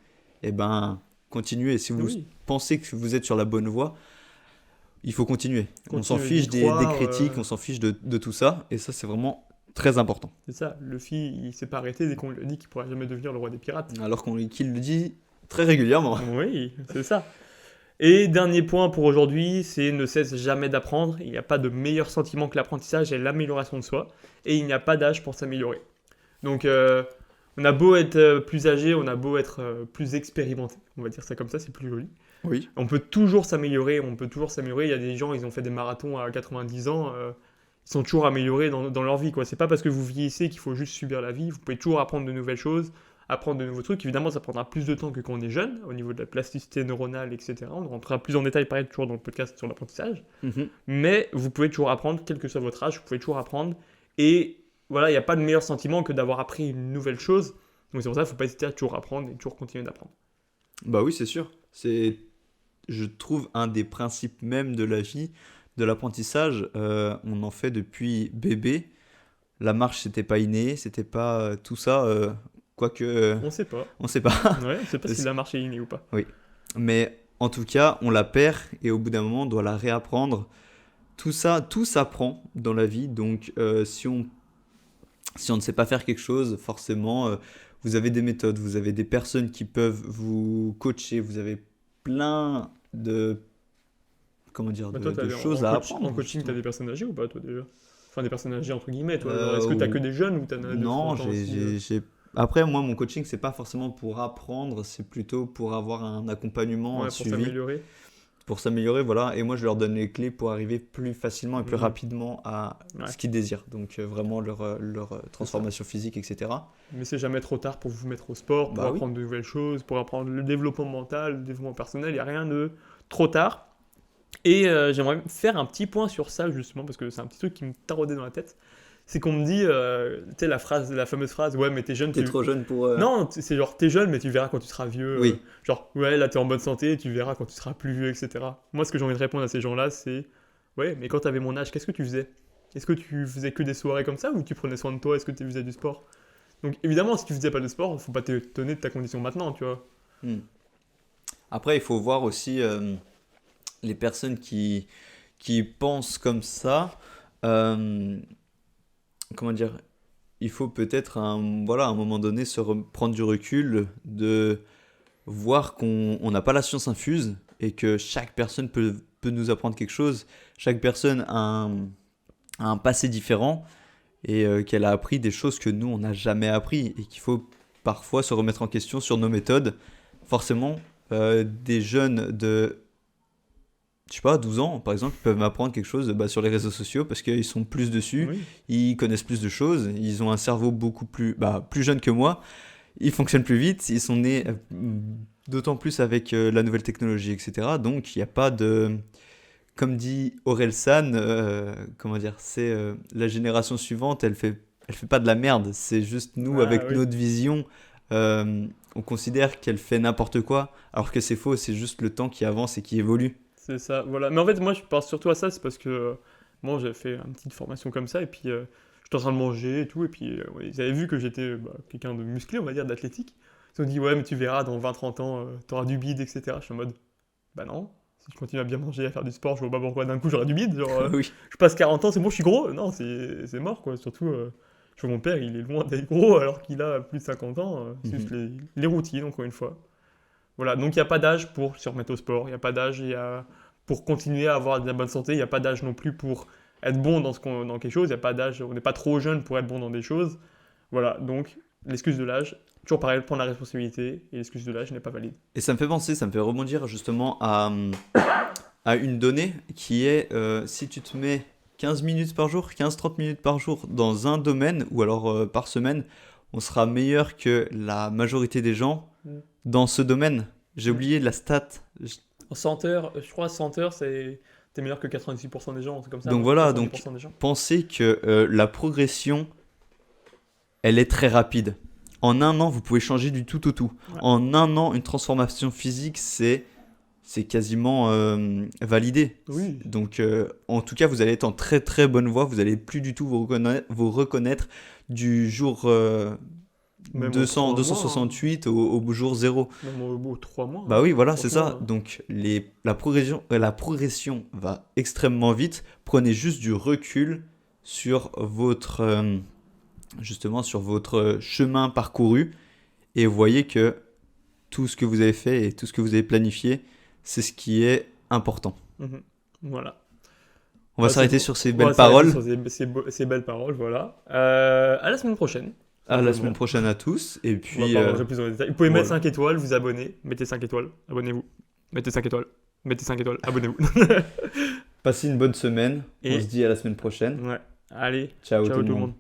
eh ben continuez. Si vous Oui, pensez que vous êtes sur la bonne voie, il faut continuer. On s'en continuez d'y fiche des croire. critiques, on s'en fiche de tout ça, et ça c'est vraiment très important. C'est ça, Luffy, il s'est pas arrêté dès qu'on lui a dit qu'il pourrait jamais devenir le roi des pirates. Alors qu'il le dit très régulièrement. Oui, c'est ça. Et dernier point pour aujourd'hui, c'est ne cesse jamais d'apprendre. Il n'y a pas de meilleur sentiment que l'apprentissage et l'amélioration de soi. Et il n'y a pas d'âge pour s'améliorer. Donc, on a beau être plus âgé, on a beau être plus expérimenté. On va dire ça comme ça, c'est plus joli. Oui. On peut toujours s'améliorer, on peut toujours s'améliorer. Il y a des gens, ils ont fait des marathons à 90 ans, ils sont toujours améliorés dans leur vie, quoi. C'est pas parce que vous vieillissez qu'il faut juste subir la vie. Vous pouvez toujours apprendre de nouvelles choses, apprendre de nouveaux trucs. Évidemment, ça prendra plus de temps que quand on est jeune, au niveau de la plasticité neuronale, etc. On rentrera plus en détail, pareil, toujours dans le podcast sur l'apprentissage. Mhm. Mais vous pouvez toujours apprendre, quel que soit votre âge, vous pouvez toujours apprendre. Et voilà, il n'y a pas de meilleur sentiment que d'avoir appris une nouvelle chose. Donc c'est pour ça qu'il ne faut pas hésiter à toujours apprendre et toujours continuer d'apprendre. Bah oui, c'est sûr. C'est, je trouve, un des principes même de la vie, de l'apprentissage. On en fait depuis bébé. La marche, c'était pas inné, c'était pas tout ça. Quoique, On ne sait pas. on sait pas. Ouais, on ne sait pas si la marche est innée ou pas. Oui. Mais en tout cas, on la perd et au bout d'un moment, on doit la réapprendre. Tout ça, tout s'apprend dans la vie. Donc, si on ne sait pas faire quelque chose, forcément, vous avez des méthodes, vous avez des personnes qui peuvent vous coacher, vous avez plein de comment dire, Bah, toi, de choses à apprendre. en coaching, t'as des personnes âgées ou pas, toi, déjà? Enfin, des personnes âgées, entre guillemets, toi. Genre, Euh, est-ce que t'as ou- que des jeunes ou t'en as de non, 30 ans aussi Après, moi, mon coaching, c'est pas forcément pour apprendre, c'est plutôt pour avoir un accompagnement, un Ouais, pour suivi, s'améliorer. pour s'améliorer, voilà. Et moi, je leur donne les clés pour arriver plus facilement et plus Mhm. rapidement à Ouais, ce qu'ils désirent. Donc, vraiment leur c'est ça. transformation physique, etc. Mais c'est jamais trop tard pour vous mettre au sport, pour Bah oui. apprendre de nouvelles choses, pour apprendre le développement mental, le développement personnel. Il n'y a rien de trop tard. Et j'aimerais faire un petit point sur ça, justement, parce que c'est un petit truc qui me taraudait dans la tête. C'est qu'on me dit, tu sais, la fameuse phrase, ouais, mais t'es jeune, T'es trop jeune pour. Non, c'est genre, t'es jeune, mais tu verras quand tu seras vieux. Oui. Genre, ouais, là, t'es en bonne santé, et tu verras quand tu seras plus vieux, etc. Moi, ce que j'ai envie de répondre à ces gens-là, c'est, ouais, mais quand t'avais mon âge, qu'est-ce que tu faisais? Est-ce que tu faisais que des soirées comme ça, ou tu prenais soin de toi? Est-ce que tu faisais du sport? Donc, évidemment, si tu faisais pas de sport, faut pas t'étonner de ta condition maintenant, tu vois. Hmm. Après, il faut voir aussi les personnes qui pensent comme ça. euh, comment dire? Il faut peut-être voilà, à un moment donné prendre du recul, de voir qu'on n'a pas la science infuse et que chaque personne peut nous apprendre quelque chose. Chaque personne a un passé différent et qu'elle a appris des choses que nous, on n'a jamais appris et qu'il faut parfois se remettre en question sur nos méthodes. Forcément, des jeunes de, je sais pas, 12 ans, par exemple, peuvent m'apprendre quelque chose bah, sur les réseaux sociaux parce qu'ils sont plus dessus, Oui, ils connaissent plus de choses, ils ont un cerveau beaucoup plus jeune que moi, ils fonctionnent plus vite, ils sont nés d'autant plus avec la nouvelle technologie, etc. Donc, il n'y a pas de... Comme dit Aurel San, comment dire, c'est la génération suivante, elle fait pas de la merde, c'est juste nous, ah avec oui, notre vision, on considère qu'elle fait n'importe quoi, alors que c'est faux, c'est juste le temps qui avance et qui évolue. c'est ça, voilà. Mais en fait, moi, je pense surtout à ça, c'est parce que, moi, j'avais fait une petite formation comme ça, et puis, j'étais en train de manger et tout, et puis, ouais, ils avaient vu que j'étais bah, quelqu'un de musclé, on va dire, d'athlétique. Ils ont dit, ouais, mais tu verras, dans 20-30 ans, t'auras du bide, etc. Je suis en mode, bah non. Si je continue à bien manger, à faire du sport, je vois pas pourquoi d'un coup j'aurai du bide. Genre, Oui. je passe 40 ans, c'est bon, je suis gros. Non, c'est mort, quoi. Surtout, je vois mon père, il est loin d'être gros alors qu'il a plus de 50 ans. C'est juste Mhm. les routines, encore une fois. Voilà, donc il n'y a pas d'âge pour se remettre au sport. Il n'y a pas d'âge pour continuer à avoir de la bonne santé. Il n'y a pas d'âge non plus pour être bon dans quelque chose. Il n'y a pas d'âge, on n'est pas trop jeune pour être bon dans des choses. Voilà, donc l'excuse de l'âge, toujours pareil, prendre la responsabilité. Et l'excuse de l'âge n'est pas valide. Et ça me fait penser, ça me fait rebondir justement à une donnée qui est si tu te mets 15 minutes par jour, 15-30 minutes par jour dans un domaine, ou alors par semaine, on sera meilleur que la majorité des gens Mm. dans ce domaine. J'ai Mm. oublié la stat. En 100 heures, je crois 100 heures, t'es meilleur que 96% des gens, c'est comme ça, Donc non? voilà, donc 90% des gens. pensez que la progression, elle est très rapide. En un an, vous pouvez changer du tout au tout. Ouais. En un an, une transformation physique, c'est quasiment validé. Oui. Donc, en tout cas, vous allez être en très très bonne voie. Vous allez plus du tout vous reconnaître du jour Même en 200, 3 mois, hein. 268 au jour zéro. Même au 3 mois, Bah hein. oui, voilà, c'est Franchement, ça. Donc, la progression va extrêmement vite. Prenez juste du recul sur justement, sur votre chemin parcouru et voyez que tout ce que vous avez fait et tout ce que vous avez planifié, c'est ce qui est important. mhm. Voilà. On va Bah, c'est s'arrêter bon. sur ces On belles va s'arrêter paroles. sur ces belles paroles, voilà. À la semaine prochaine. À la Simplement. semaine prochaine à tous. Et On va puis, pas rentrer plus dans les détails. Vous pouvez mettre voilà. 5 étoiles, vous abonner. Mettez 5 étoiles, abonnez-vous. Mettez 5 étoiles. Mettez 5 étoiles, abonnez-vous. Passez une bonne semaine. On Et se dit à la semaine prochaine. ouais, allez, Ciao ciao tout le tout le monde. monde.